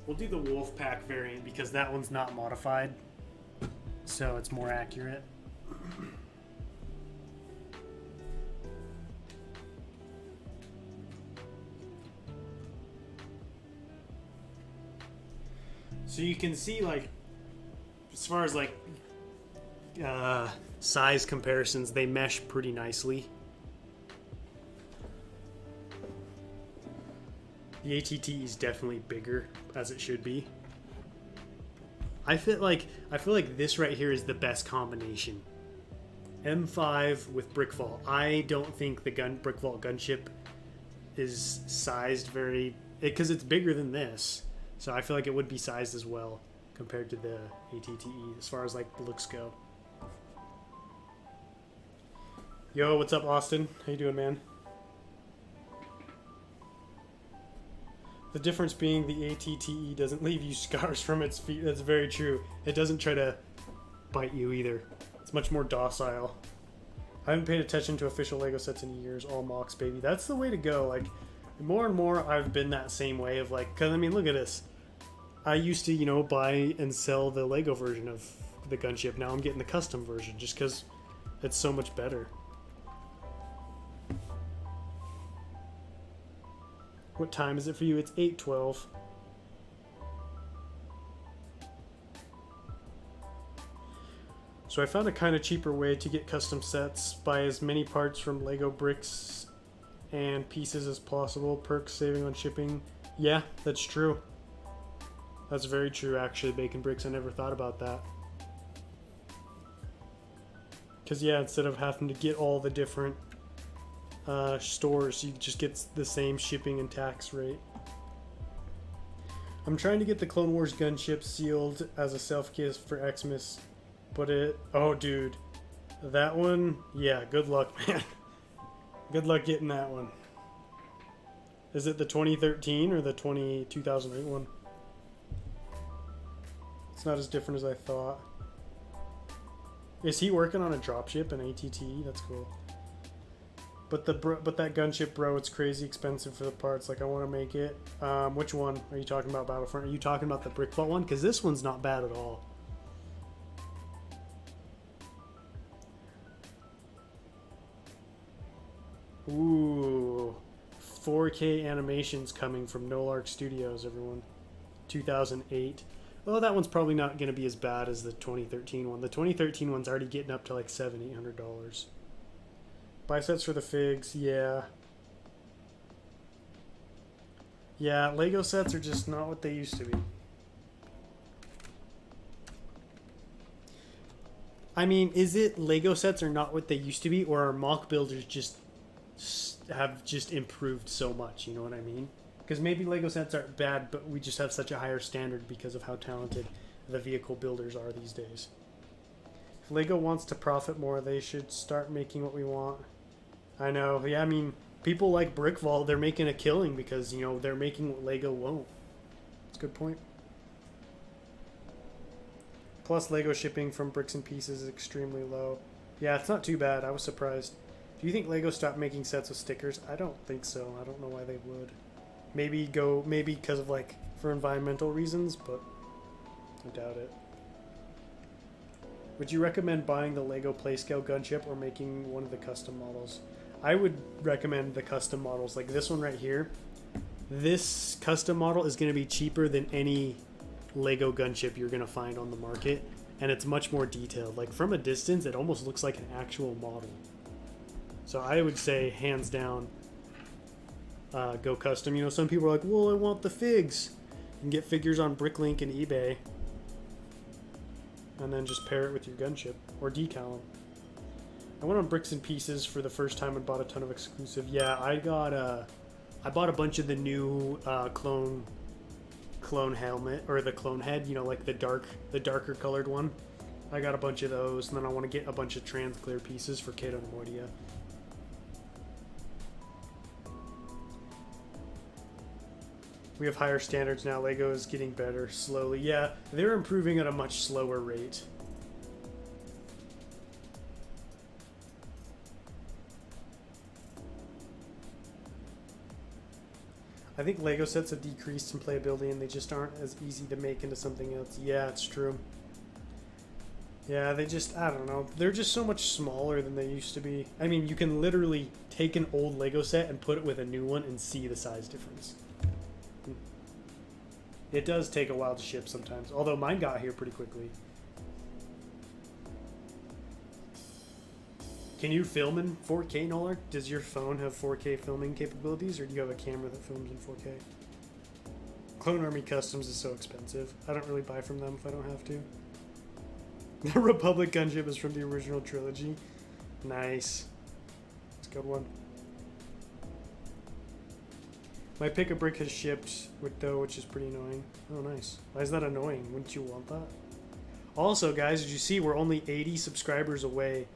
We'll do the Wolfpack variant because that one's not modified, so it's more accurate. So you can see, like, as far as like size comparisons, they mesh pretty nicely. The ATT is definitely bigger, as it should be. I feel like this right here is the best combination. M5 with Brickvault. I don't think the Brickvault gunship is sized very, because it's bigger than this. So I feel like it would be sized as well compared to the ATTE as far as like looks go. Yo, what's up, Austin? How you doing, man? The difference being the ATTE doesn't leave you scars from its feet. That's very true. It doesn't try to bite you either. It's much more docile. I haven't paid attention to official Lego sets in years. All mocks, baby. That's the way to go. Like, more and more, I've been that same way of like, because I mean, look at this. I used to, you know, buy and sell the Lego version of the gunship. Now I'm getting the custom version just because it's so much better. What time is it for you? It's 8:12. So I found a kind of cheaper way to get custom sets. Buy as many parts from Lego bricks and pieces as possible. Perks saving on shipping. Yeah, that's true. That's very true, actually, Bacon Bricks. I never thought about that. Because, yeah, instead of having to get all the different stores, you just get the same shipping and tax rate. I'm trying to get the Clone Wars gunship sealed as a self-kiss for Xmas. But it... Oh, dude. That one... Yeah, good luck, man. Good luck getting that one. Is it the 2013 or the 2008 one? It's not as different as I thought. Is he working on a dropship, an ATT? That's cool. But that gunship, bro, it's crazy expensive for the parts. Like, I want to make it. Which one are you talking about, Battlefront? Are you talking about the brick vault one? Because this one's not bad at all. Ooh, 4K animations coming from No Lark Studios, everyone. 2008. Oh, that one's probably not going to be as bad as the 2013 one. The 2013 one's already getting up to like $700-800. Buy sets for the figs, yeah. Yeah, Lego sets are just not what they used to be. I mean, is it Lego sets are not what they used to be, or are mock builders just have just improved so much, you know what I mean? Because maybe Lego sets aren't bad, but we just have such a higher standard because of how talented the vehicle builders are these days. If Lego wants to profit more, they should start making what we want. I know, yeah, I mean, people like Brick Vault, they're making a killing because, you know, they're making what Lego won't. That's a good point. Plus, Lego shipping from bricks and pieces is extremely low. Yeah, it's not too bad. I was surprised. Do you think Lego stopped making sets with stickers? I don't think so. I don't know why they would. Maybe because of like for environmental reasons, but I doubt it. Would you recommend buying the Lego Playscale gunship or making one of the custom models? I would recommend the custom models, like this one right here. This custom model is going to be cheaper than any Lego gunship you're going to find on the market, and it's much more detailed. Like from a distance, it almost looks like an actual model. So I would say, hands down, go custom. You know, some people are like, well, I want the figs. You can get figures on Bricklink and eBay. And then just pair it with your gunship. Or decal them. I went on Bricks and Pieces for the first time and bought a ton of exclusive. Yeah, I bought a bunch of the new clone helmet, or the clone head, you know, like the darker colored one. I got a bunch of those, and then I want to get a bunch of trans clear pieces for Kato and Mordia. We have higher standards now. Lego is getting better slowly. Yeah, they're improving at a much slower rate. I think Lego sets have decreased in playability and they just aren't as easy to make into something else. Yeah, it's true. Yeah, they just, I don't know. They're just so much smaller than they used to be. I mean, you can literally take an old Lego set and put it with a new one and see the size difference. It does take a while to ship sometimes, although mine got here pretty quickly. Can you film in 4K, Nolar? Does your phone have 4K filming capabilities, or do you have a camera that films in 4K? Clone Army Customs is so expensive. I don't really buy from them if I don't have to. The Republic gunship is from the original trilogy. Nice. It's a good one. My pick a brick has shipped with dough, which is pretty annoying. Oh, nice. Why is that annoying? Wouldn't you want that? Also, guys, did you see we're only 80 subscribers away?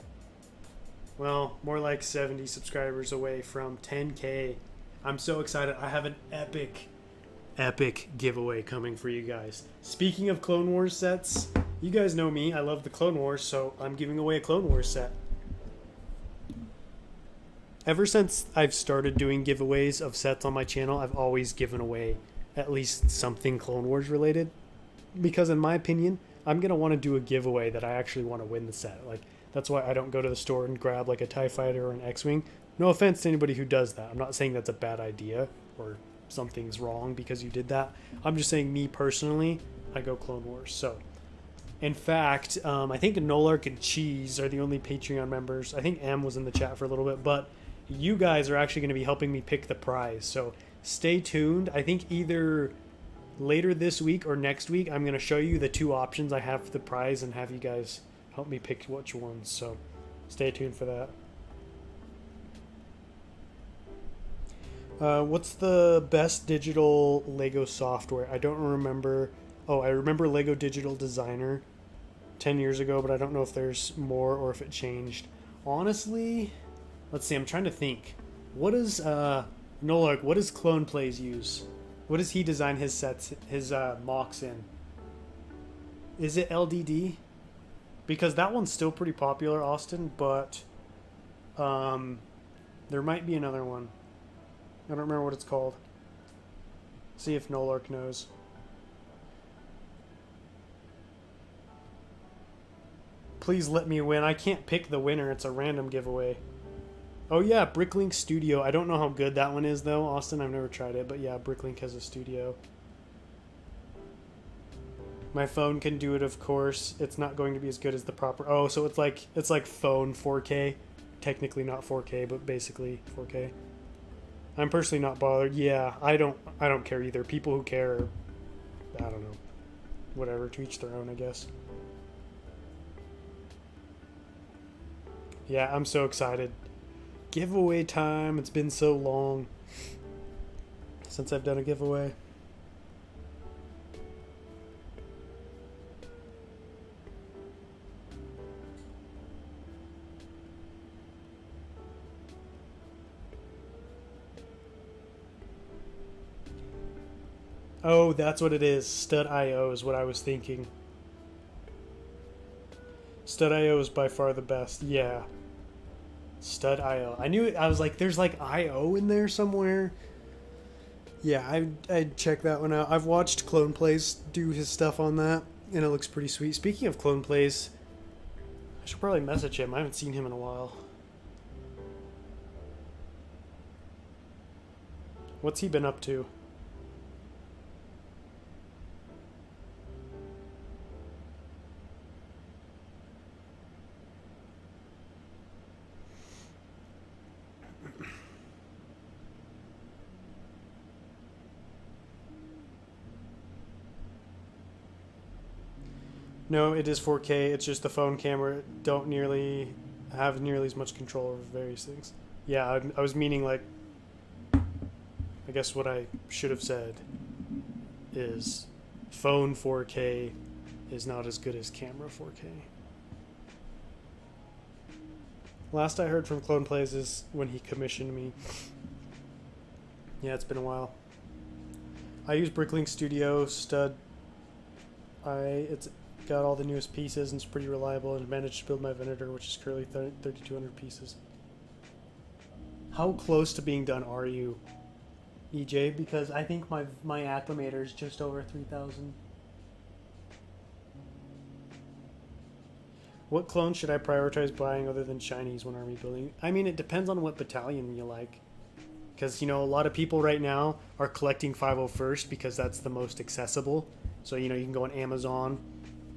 Well, more like 70 subscribers away from 10K. I'm so excited. I have an epic giveaway coming for you guys. Speaking of Clone Wars sets, you guys know me. I love the Clone Wars, so I'm giving away a Clone Wars set. ever since I've started doing giveaways of sets on my channel, I've always given away at least something Clone Wars related. Because in my opinion, I'm going to want to do a giveaway that I actually want to win the set. Like, that's why I don't go to the store and grab like a TIE Fighter or an X-Wing. No offense to anybody who does that. I'm not saying that's a bad idea or something's wrong because you did that. I'm just saying me personally, I go Clone Wars. So, in fact, I think Nolark and Cheese are the only Patreon members. I think M was in the chat for a little bit, but you guys are actually going to be helping me pick the prize. So stay tuned. I think either later this week or next week, I'm going to show you the two options I have for the prize and have you guys help me pick which ones. So stay tuned for that. What's the best digital Lego software? I don't remember. Oh, I remember Lego Digital Designer 10 years ago, but I don't know if there's more or if it changed. Honestly, let's see. I'm trying to think. What does Nolark, what does Clone Plays use? What does he design his sets, his mocks in? Is it LDD? Because that one's still pretty popular, Austin, but there might be another one. I don't remember what it's called. See if Nolark knows. Please let me win. I can't pick the winner. It's a random giveaway. Oh yeah, Bricklink Studio. I don't know how good that one is though, Austin. I've never tried it, but yeah, Bricklink has a studio. My phone can do it, of course. It's not going to be as good as the proper. Oh, so it's like phone 4K. Technically not 4K, but basically 4K. I'm personally not bothered. Yeah, I don't care either. People who care, I don't know. Whatever, to each their own, I guess. Yeah, I'm so excited. Giveaway time. It's been so long since I've done a giveaway. Oh, that's what it is. Stud.io is what I was thinking. Stud.io is by far the best. Yeah. Stud.io. I knew it. I was like, there's like IO in there somewhere. Yeah, I'd check that one out. I've watched Clone Plays do his stuff on that, and it looks pretty sweet. Speaking of Clone Plays, I should probably message him. I haven't seen him in a while. What's he been up to? No, it is 4K. It's just the phone camera don't nearly have nearly as much control over various things. Yeah, I was meaning like, I guess what I should have said is phone 4K is not as good as camera 4K. Last I heard from Clone Plays is when he commissioned me. Yeah, it's been a while. I use Bricklink Studio Stud. It's got all the newest pieces and it's pretty reliable, and managed to build my Venator, which is currently 3,200 pieces. How close to being done are you, EJ? Because I think my acclimator is just over 3,000. What clones should I prioritize buying other than shinies when army building? I mean, it depends on what battalion you like. Because, you know, a lot of people right now are collecting 501st because that's the most accessible. So, you know, you can go on Amazon,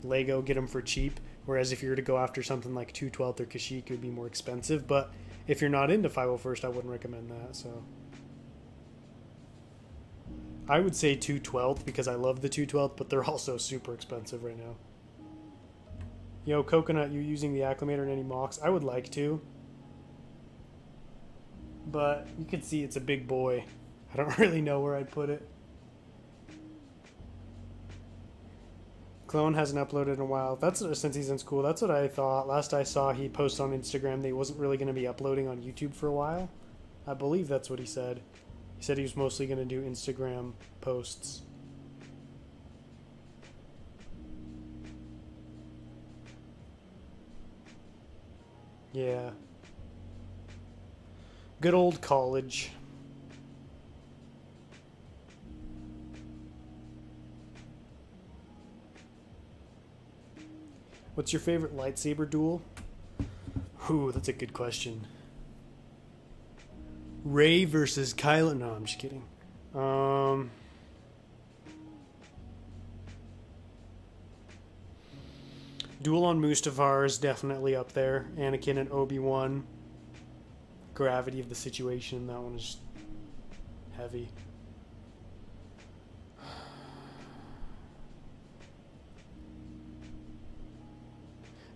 Lego, get them for cheap. Whereas if you were to go after something like 212th or Kashyyyk, it would be more expensive. But if you're not into 501st, I wouldn't recommend that. So I would say 212th because I love the 212th, but they're also super expensive right now. Yo, Coconut, you using the acclimator in any mocks? I would like to. But you can see it's a big boy. I don't really know where I'd put it. Clone hasn't uploaded in a while. That's since he's in school. That's what I thought. Last I saw, he posted on Instagram that he wasn't really going to be uploading on YouTube for a while. I believe that's what he said. He said he was mostly going to do Instagram posts. Yeah. Good old college. What's your favorite lightsaber duel? Ooh, that's a good question. Rey versus Kylo. No, I'm just kidding. Duel on Mustafar is definitely up there. Anakin and Obi-Wan. Gravity of the situation. That one is heavy.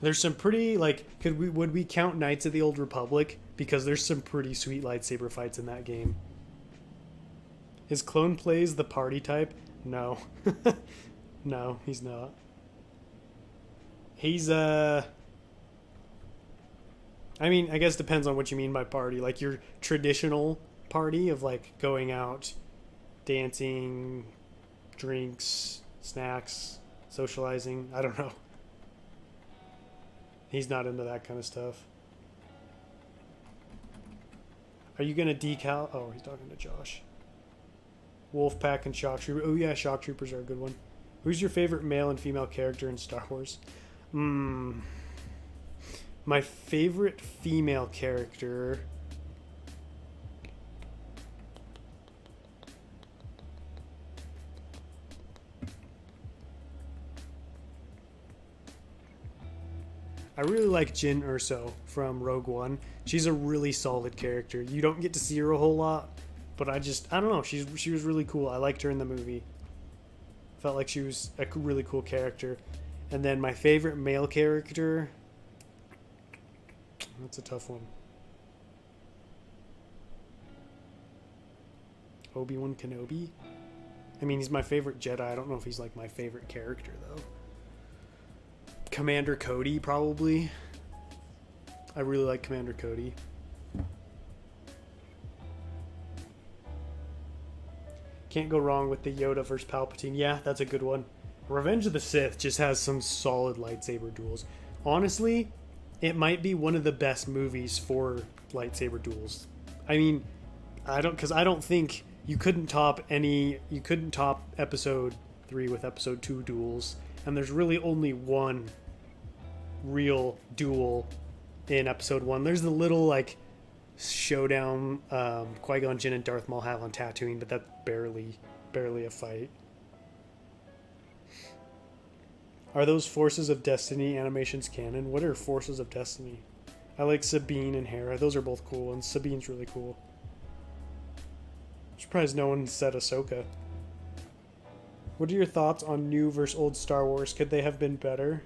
There's some pretty, like, would we count Knights of the Old Republic? Because there's some pretty sweet lightsaber fights in that game. His clone plays the party type? No. No, he's not. He's, I mean, I guess depends on what you mean by party. Like your traditional party of, like, going out, dancing, drinks, snacks, socializing. I don't know. He's not into that kind of stuff. Are you going to decal? Oh, he's talking to Josh. Wolfpack and Shock Trooper. Oh, yeah, Shock Troopers are a good one. Who's your favorite male and female character in Star Wars? My favorite female character... I really like Jyn Erso from Rogue One. She's a really solid character. You don't get to see her a whole lot, but I don't know. She was really cool. I liked her in the movie. Felt like she was a really cool character. And then my favorite male character... That's a tough one. Obi-Wan Kenobi? I mean, he's my favorite Jedi. I don't know if he's like my favorite character, though. Commander Cody, probably. I really like Commander Cody. Can't go wrong with the Yoda versus Palpatine. Yeah, that's a good one. Revenge of the Sith just has some solid lightsaber duels. Honestly, it might be one of the best movies for lightsaber duels. I mean, I don't think you couldn't top episode 3 with episode 2 duels, and there's really only one real duel in episode 1. There's the little, like, showdown Qui-Gon Jinn and Darth Maul have on Tatooine, but that's barely a fight. Are those Forces of Destiny animations canon? What are Forces of Destiny? I like Sabine and Hera. Those are both cool ones. Sabine's really cool. I'm surprised no one said Ahsoka. What are your thoughts on new versus old Star Wars? Could they have been better?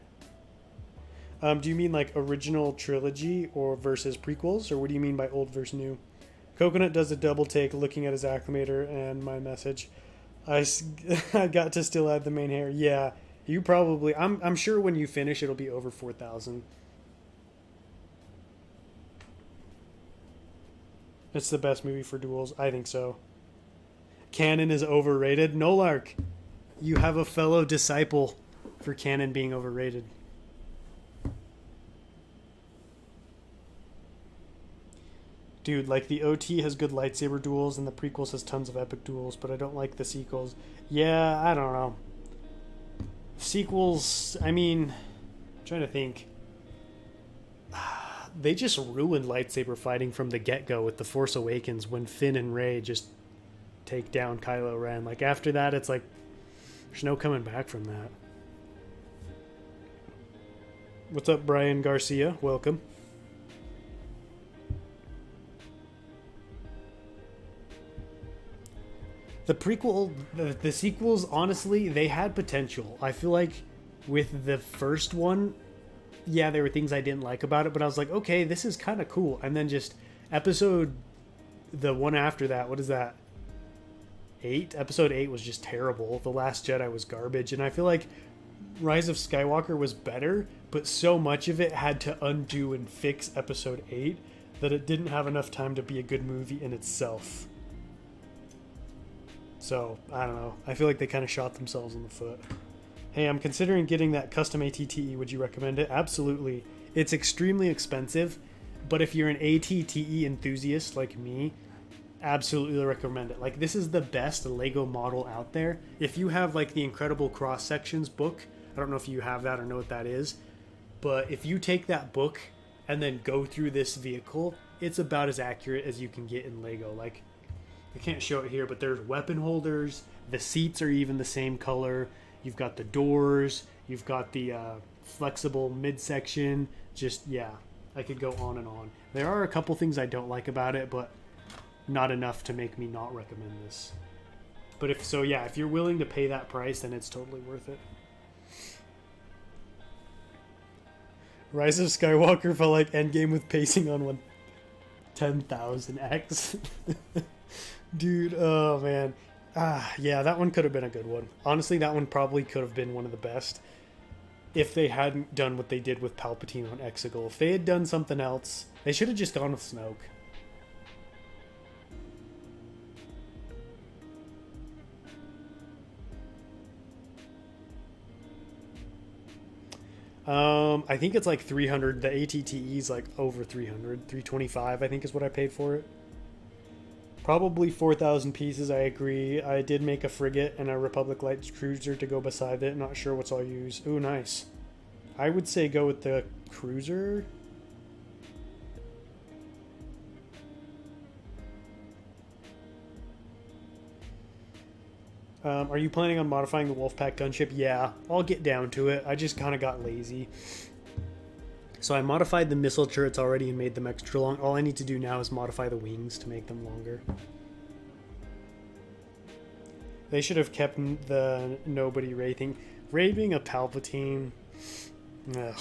Do you mean like original trilogy or versus prequels? Or what do you mean by old versus new? Coconut does a double take looking at his acclimator and my message. I got to still add the main hair. Yeah, you probably... I'm sure when you finish it'll be over 4,000. It's the best movie for duels. I think so. Canon is overrated. Nolark, you have a fellow disciple for canon being overrated. Dude, like the OT has good lightsaber duels and the prequels has tons of epic duels, but I don't like the sequels. Yeah, I don't know. Sequels, I mean, I'm trying to think. They just ruined lightsaber fighting from the get-go with The Force Awakens when Finn and Rey just take down Kylo Ren. Like, after that, it's like, there's no coming back from that. What's up, Brian Garcia? Welcome. The prequel, the sequels, honestly, they had potential. I feel like with the first one, yeah, there were things I didn't like about it, but I was like, okay, this is kind of cool. And then just the one after that, what is that? 8? Episode 8 was just terrible. The Last Jedi was garbage. And I feel like Rise of Skywalker was better, but so much of it had to undo and fix episode 8 that it didn't have enough time to be a good movie in itself. So, I don't know. I feel like they kind of shot themselves in the foot. Hey, I'm considering getting that custom ATTE. Would you recommend it? Absolutely. It's extremely expensive, But if you're an ATTE enthusiast like me, absolutely recommend it. Like, this is the best Lego model out there. If you have like the Incredible Cross Sections book, I don't know if you have that or know what that is, but if you take that book and then go through this vehicle, it's about as accurate as you can get in Lego. Like, I can't show it here, but there's weapon holders, the seats are even the same color, you've got the doors, you've got the flexible midsection. Just, yeah, I could go on and on. There are a couple things I don't like about it, but not enough to make me not recommend this. But if so, yeah, if you're willing to pay that price, then it's totally worth it. Rise of Skywalker felt like Endgame with pacing on 10,000x. Dude, oh man. Yeah, that one could have been a good one. Honestly, that one probably could have been one of the best if they hadn't done what they did with Palpatine on Exegol. If they had done something else, they should have just gone with Snoke. I think it's like 300. The ATTE is like over 300. 325, I think, is what I paid for it. Probably 4,000 pieces, I agree. I did make a frigate and a Republic Light Cruiser to go beside it. Not sure what I'll use. Ooh, nice. I would say go with the Cruiser. Are you planning on modifying the Wolfpack gunship? Yeah, I'll get down to it. I just kind of got lazy. So I modified the missile turrets already and made them extra long. All I need to do now is modify the wings to make them longer. They should have kept the nobody Rey thing. Rey being a Palpatine. Ugh.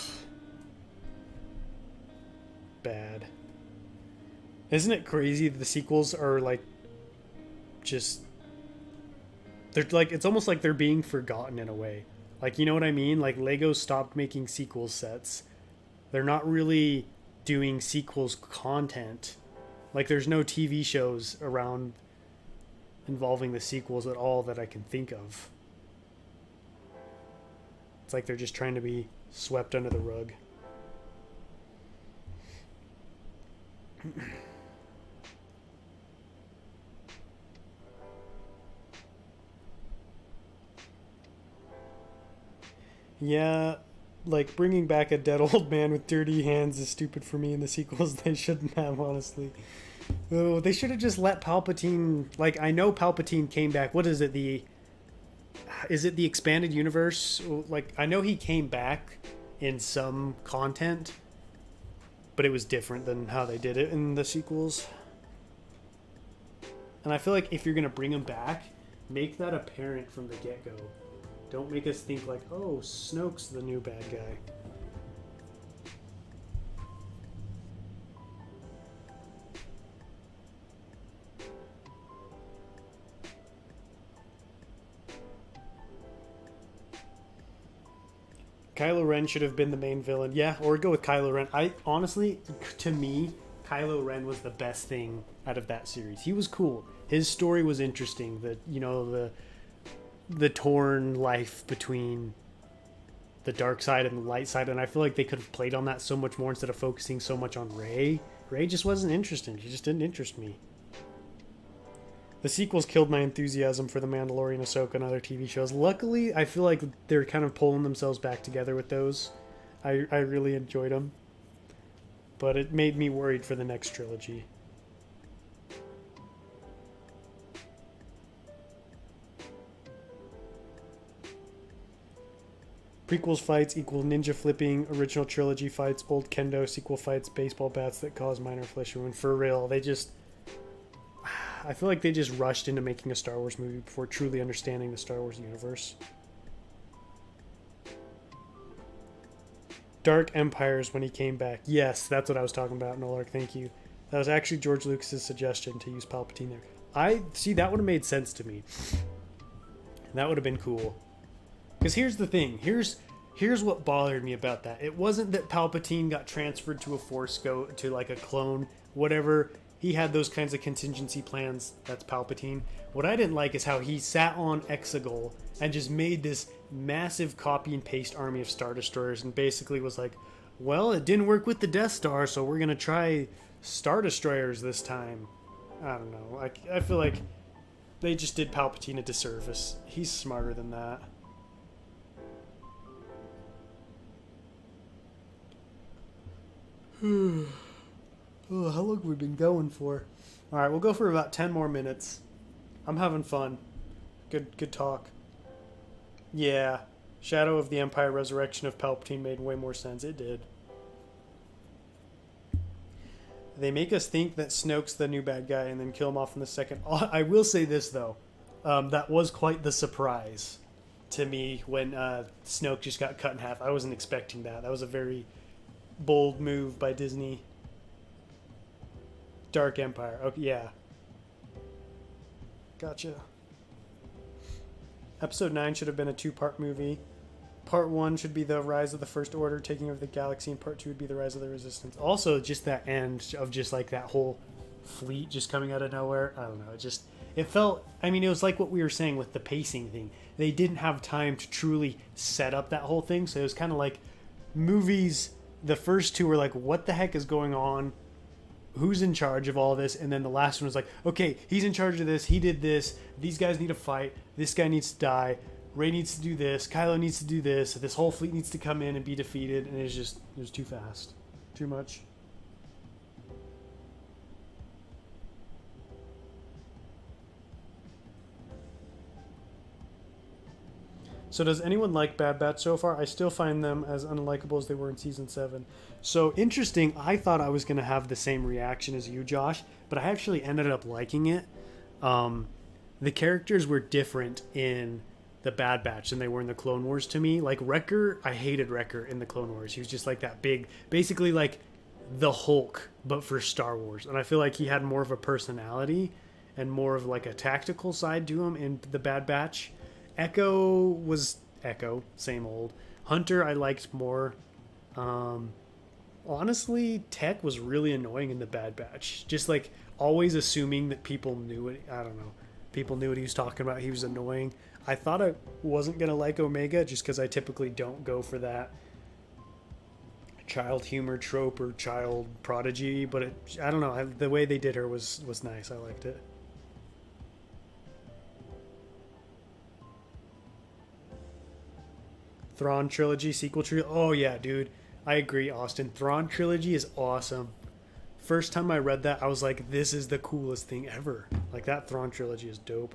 Bad. Isn't it crazy that the sequels are like just... They're like, it's almost like they're being forgotten in a way. Like, you know what I mean? Like, Lego stopped making sequel sets. They're not really doing sequels content. Like, there's no TV shows around involving the sequels at all that I can think of. It's like they're just trying to be swept under the rug. Yeah, like, bringing back a dead old man with dirty hands is stupid for me in the sequels. They shouldn't have, honestly. Oh, they should have just let Palpatine... Like, I know Palpatine came back. What is it, Is it the expanded universe? Like, I know he came back in some content, but it was different than how they did it in the sequels. And I feel like if you're going to bring him back, make that apparent from the get-go. Don't make us think like, oh, Snoke's the new bad guy. Kylo Ren should have been the main villain. Yeah, or go with Kylo Ren. I honestly, to me, Kylo Ren was the best thing out of that series. He was cool. His story was interesting. The torn life between the dark side and the light side, and I feel like they could have played on that so much more instead of focusing so much on Rey. Rey just wasn't interesting. She just didn't interest me. The sequels killed my enthusiasm for The Mandalorian, Ahsoka, and other TV shows. Luckily, I feel like they're kind of pulling themselves back together with those. I really enjoyed them. But it made me worried for the next trilogy. Prequels fights equal ninja flipping, original trilogy fights, old kendo, sequel fights, baseball bats that cause minor flesh wound. For real, I feel like they just rushed into making a Star Wars movie before truly understanding the Star Wars universe. Dark Empires when he came back. Yes, that's what I was talking about, Nolark, thank you. That was actually George Lucas's suggestion to use Palpatine there. That would have made sense to me. That would have been cool. Because here's the thing. Here's what bothered me about that. It wasn't that Palpatine got transferred to a Force to like a clone, whatever. He had those kinds of contingency plans. That's Palpatine. What I didn't like is how he sat on Exegol and just made this massive copy and paste army of Star Destroyers and basically was like, Well, it didn't work with the Death Star, so we're gonna try Star Destroyers this time. I don't know. I feel like they just did Palpatine a disservice. He's smarter than that. Oh, how long have we been going for? All right, we'll go for about 10 more minutes. I'm having fun. Good talk. Yeah, Shadow of the Empire Resurrection of Palpatine made way more sense. It did. They make us think that Snoke's the new bad guy and then kill him off in the second. I will say this, though. That was quite the surprise to me when Snoke just got cut in half. I wasn't expecting that. That was a very bold move by Disney. Dark Empire. Okay, yeah. Gotcha. Episode 9 should have been a 2-part movie. Part 1 should be the rise of the First Order taking over the galaxy, and Part 2 would be the rise of the Resistance. Also, just that end of just like that whole fleet just coming out of nowhere. I don't know. It felt, I mean, it was like what we were saying with the pacing thing. They didn't have time to truly set up that whole thing, so it was kind of like movies. The first 2 were like, what the heck is going on? Who's in charge of all this? And then the last one was like, okay, he's in charge of this. He did this. These guys need to fight. This guy needs to die. Rey needs to do this. Kylo needs to do this. This whole fleet needs to come in and be defeated. And it was too fast. Too much. So does anyone like Bad Batch so far? I still find them as unlikable as they were in Season 7. So interesting, I thought I was going to have the same reaction as you, Josh, but I actually ended up liking it. The characters were different in the Bad Batch than they were in the Clone Wars to me. Like Wrecker, I hated Wrecker in the Clone Wars. He was just like that big, basically like the Hulk, but for Star Wars. And I feel like he had more of a personality and more of like a tactical side to him in the Bad Batch. Echo was Echo, same old. Hunter I liked more. Honestly, Tech was really annoying in the Bad Batch. Just like always assuming that people knew it. I don't know. People knew what he was talking about. He was annoying. I thought I wasn't going to like Omega just because I typically don't go for that child humor trope or child prodigy. But I don't know. The way they did her was nice. I liked it. Thrawn trilogy, sequel trilogy. Oh yeah, dude. I agree, Austin. Thrawn trilogy is awesome. First time I read that, I was like, this is the coolest thing ever. Like, that Thrawn trilogy is dope.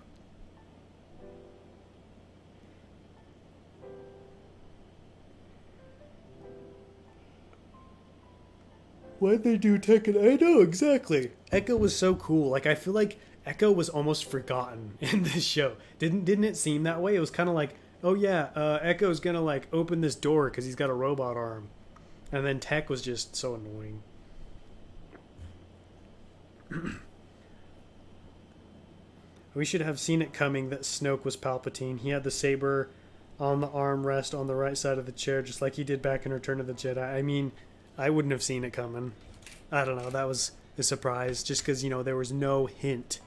Why'd they do Tekken? I know, exactly. Echo was so cool. Like, I feel like Echo was almost forgotten in this show. Didn't it seem that way? It was kind of like, oh yeah, Echo's gonna like open this door because he's got a robot arm. And then Tech was just so annoying. We should have seen it coming that Snoke was Palpatine. He had the saber on the armrest on the right side of the chair, just like he did back in Return of the Jedi. I mean, I wouldn't have seen it coming. I don't know. That was a surprise, just because, there was no hint.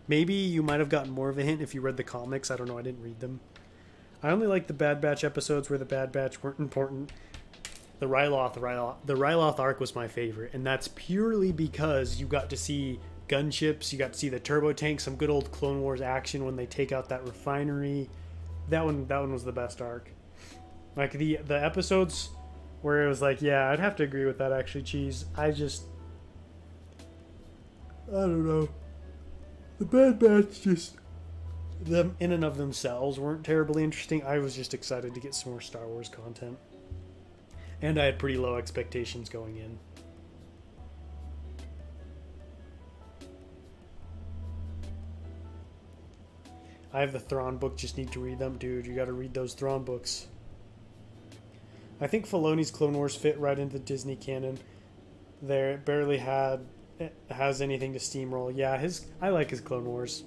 Maybe you might have gotten more of a hint if you read the comics. I don't know. I didn't read them. I only like the Bad Batch episodes where the Bad Batch weren't important. The Ryloth arc was my favorite, and that's purely because you got to see gunships, you got to see the turbo tank, some good old Clone Wars action when they take out that refinery. That one was the best arc. Like the episodes where it was like, yeah, I'd have to agree with that actually, Cheese. I don't know. The Bad Batch just, them in and of themselves weren't terribly interesting. I was just excited to get some more Star Wars content. And I had pretty low expectations going in. I have the Thrawn book, just need to read them. Dude, you gotta read those Thrawn books. I think Filoni's Clone Wars fit right into the Disney canon. There, it barely has anything to steamroll. Yeah, I like his Clone Wars.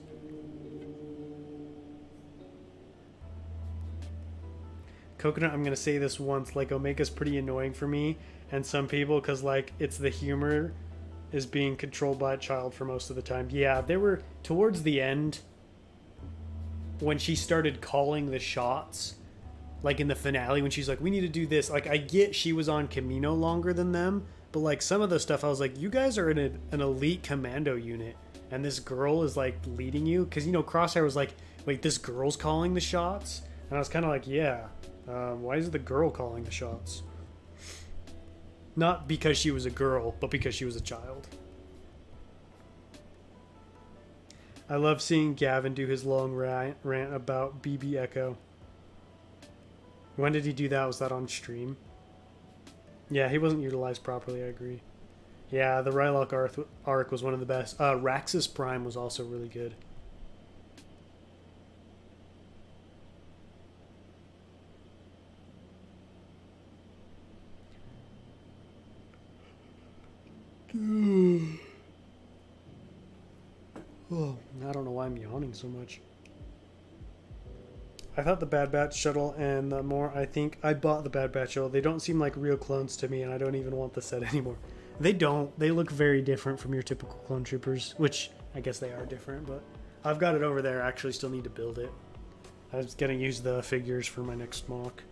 Coconut, I'm going to say this once, like, Omega's pretty annoying for me and some people because, like, it's the humor is being controlled by a child for most of the time. Yeah, they were, towards the end, when she started calling the shots, like in the finale when she's like, we need to do this. Like, I get she was on Camino longer than them, but like some of the stuff I was like, you guys are in an elite commando unit and this girl is like leading you, because you know Crosshair was like, wait, this girl's calling the shots, and I was kind of like, yeah, why is it the girl calling the shots? Not because she was a girl, but because she was a child. I love seeing Gavin do his long rant about BB Echo. When did he do that? Was that on stream? Yeah, he wasn't utilized properly, I agree. Yeah, the Rylock arc was one of the best. Raxus Prime was also really good. Oh, I don't know why I'm yawning so much. I thought the Bad Batch shuttle, and the more I think I bought the Bad Batch shuttle, they don't seem like real clones to me, and I don't even want the set anymore. They don't. They look very different from your typical clone troopers, which I guess they are different, but I've got it over there. I actually still need to build it. I was going to use the figures for my next mock.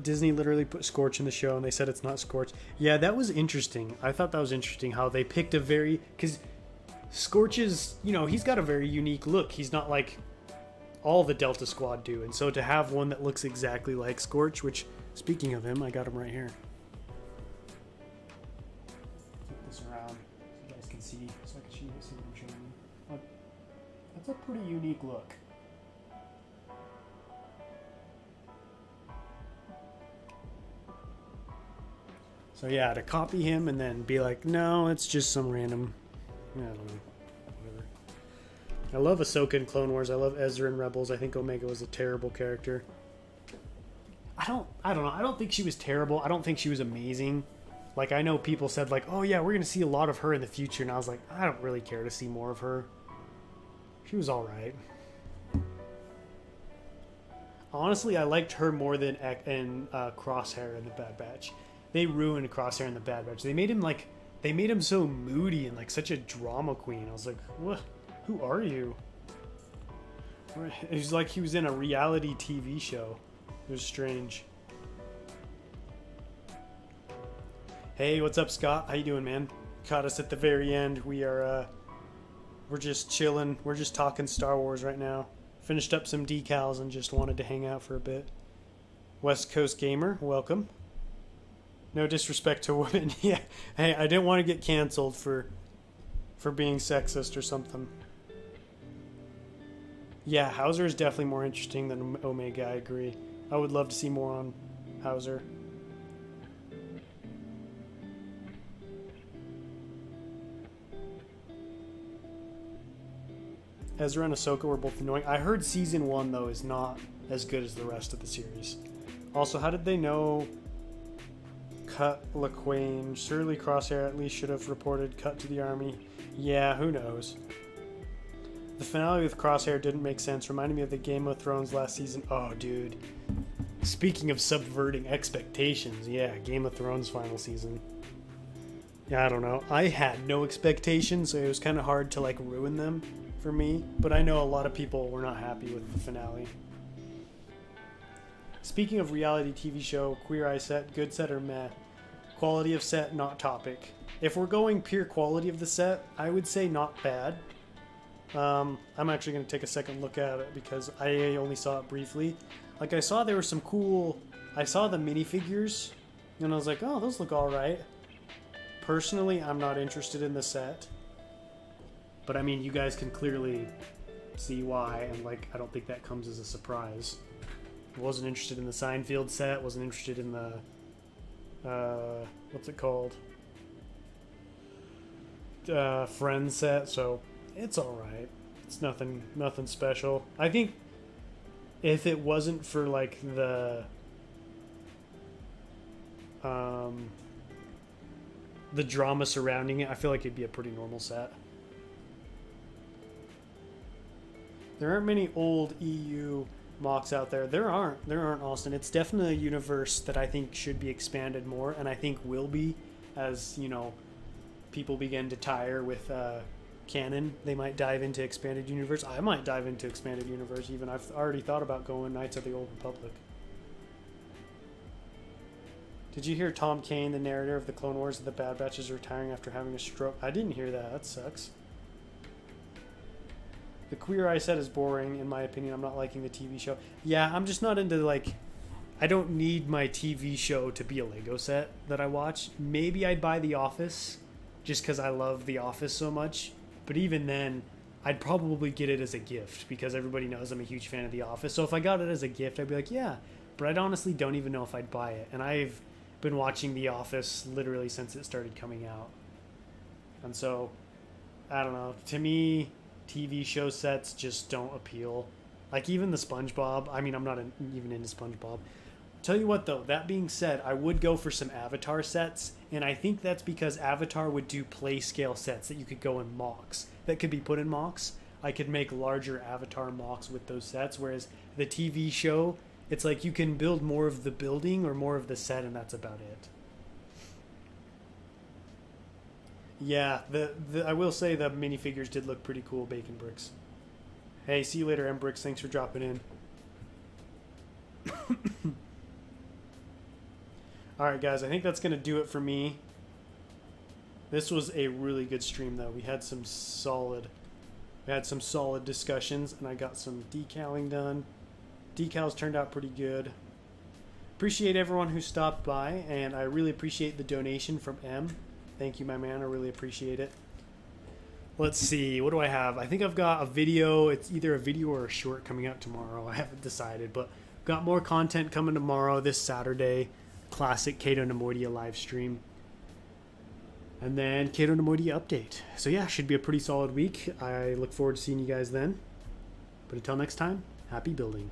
Disney literally put Scorch in the show, and they said it's not Scorch. Yeah, that was interesting. I thought that was interesting how they picked a very... Because Scorch is, you know, he's got a very unique look. He's not like all the Delta Squad do. And so to have one that looks exactly like Scorch, which, speaking of him, I got him right here. Flip this around so you guys can see, so I can see what I'm showing you. That's a pretty unique look. So yeah, to copy him and then be like, no, it's just some random, I don't know, whatever. I love Ahsoka in Clone Wars. I love Ezra in Rebels. I think Omega was a terrible character. I don't know. I don't think she was terrible. I don't think she was amazing. Like, I know people said like, oh yeah, we're going to see a lot of her in the future. And I was like, I don't really care to see more of her. She was all right. Honestly, I liked her more than Crosshair in the Bad Batch. They ruined Crosshair in the Bad Batch. They made him so moody and like such a drama queen. I was like, what? Who are you? It was like he was in a reality TV show. It was strange. Hey, what's up, Scott? How you doing, man? Caught us at the very end. We're just chilling. We're just talking Star Wars right now. Finished up some decals and just wanted to hang out for a bit. West Coast Gamer, welcome. No disrespect to women. Yeah. Hey, I didn't want to get canceled for being sexist or something. Yeah, Hauser is definitely more interesting than Omega, I agree. I would love to see more on Hauser. Ezra and Ahsoka were both annoying. I heard season 1, though, is not as good as the rest of the series. Also, how did they know Cut LaQuain? Surely Crosshair at least should have reported Cut to the army. Yeah, who knows? The finale with Crosshair didn't make sense. Reminded me of the Game of Thrones last season. Oh, dude. Speaking of subverting expectations, yeah, Game of Thrones final season. Yeah, I don't know. I had no expectations, so it was kind of hard to, like, ruin them for me. But I know a lot of people were not happy with the finale. Speaking of reality TV show, Queer Eye set, good set or meh? Quality of set, not topic. If we're going pure quality of the set, I would say not bad. I'm actually going to take a second look at it because I only saw it briefly. Like, I saw there were some cool... I saw the minifigures, and I was like, oh, those look alright. Personally, I'm not interested in the set. But, I mean, you guys can clearly see why, and, like, I don't think that comes as a surprise. Wasn't interested in the Seinfeld set, wasn't interested in the... what's it called? Friends set, so... It's alright. It's nothing special. I think if it wasn't for like the drama surrounding it, I feel like it'd be a pretty normal set. There aren't many old EU mocks out there. There aren't, Austin. It's definitely a universe that I think should be expanded more, and I think will be as, you know, people begin to tire with canon. They might dive into expanded universe. I might dive into expanded universe even. I've already thought about going Knights of the Old Republic. Did you hear Tom Kane, the narrator of the Clone Wars, of the Bad Batch, is retiring after having a stroke? I didn't hear that. That sucks. The Queer Eye set is boring, in my opinion. I'm not liking the TV show. Yeah, I'm just not into, like... I don't need my TV show to be a Lego set that I watch. Maybe I'd buy The Office, just because I love The Office so much. But even then, I'd probably get it as a gift, because everybody knows I'm a huge fan of The Office. So if I got it as a gift, I'd be like, yeah. But I honestly don't even know if I'd buy it. And I've been watching The Office literally since it started coming out. And so, I don't know. To me, TV show sets just don't appeal. Like even the SpongeBob. I mean, I'm not even into SpongeBob. Tell you what though, that being said, I would go for some Avatar sets. And I think that's because Avatar would do play scale sets that you could go in mocks. That could be put in mocks. I could make larger Avatar mocks with those sets. Whereas the TV show... It's like you can build more of the building or more of the set, and that's about it. Yeah, I will say the minifigures did look pretty cool, Bacon Bricks. Hey, see you later, M Bricks. Thanks for dropping in. Alright, guys, I think that's going to do it for me. This was a really good stream, though. We had some solid discussions, and I got some decaling done. Decals turned out pretty good. Appreciate everyone who stopped by, and I really appreciate the donation from M. Thank you, my man. I really appreciate it. Let's see. What do I have? I think I've got a video. It's either a video or a short coming out tomorrow. I haven't decided, but got more content coming tomorrow, this Saturday. Classic Kato Nemoidia live stream. And then Kato Nemoidia update. So yeah, should be a pretty solid week. I look forward to seeing you guys then. But until next time, happy building.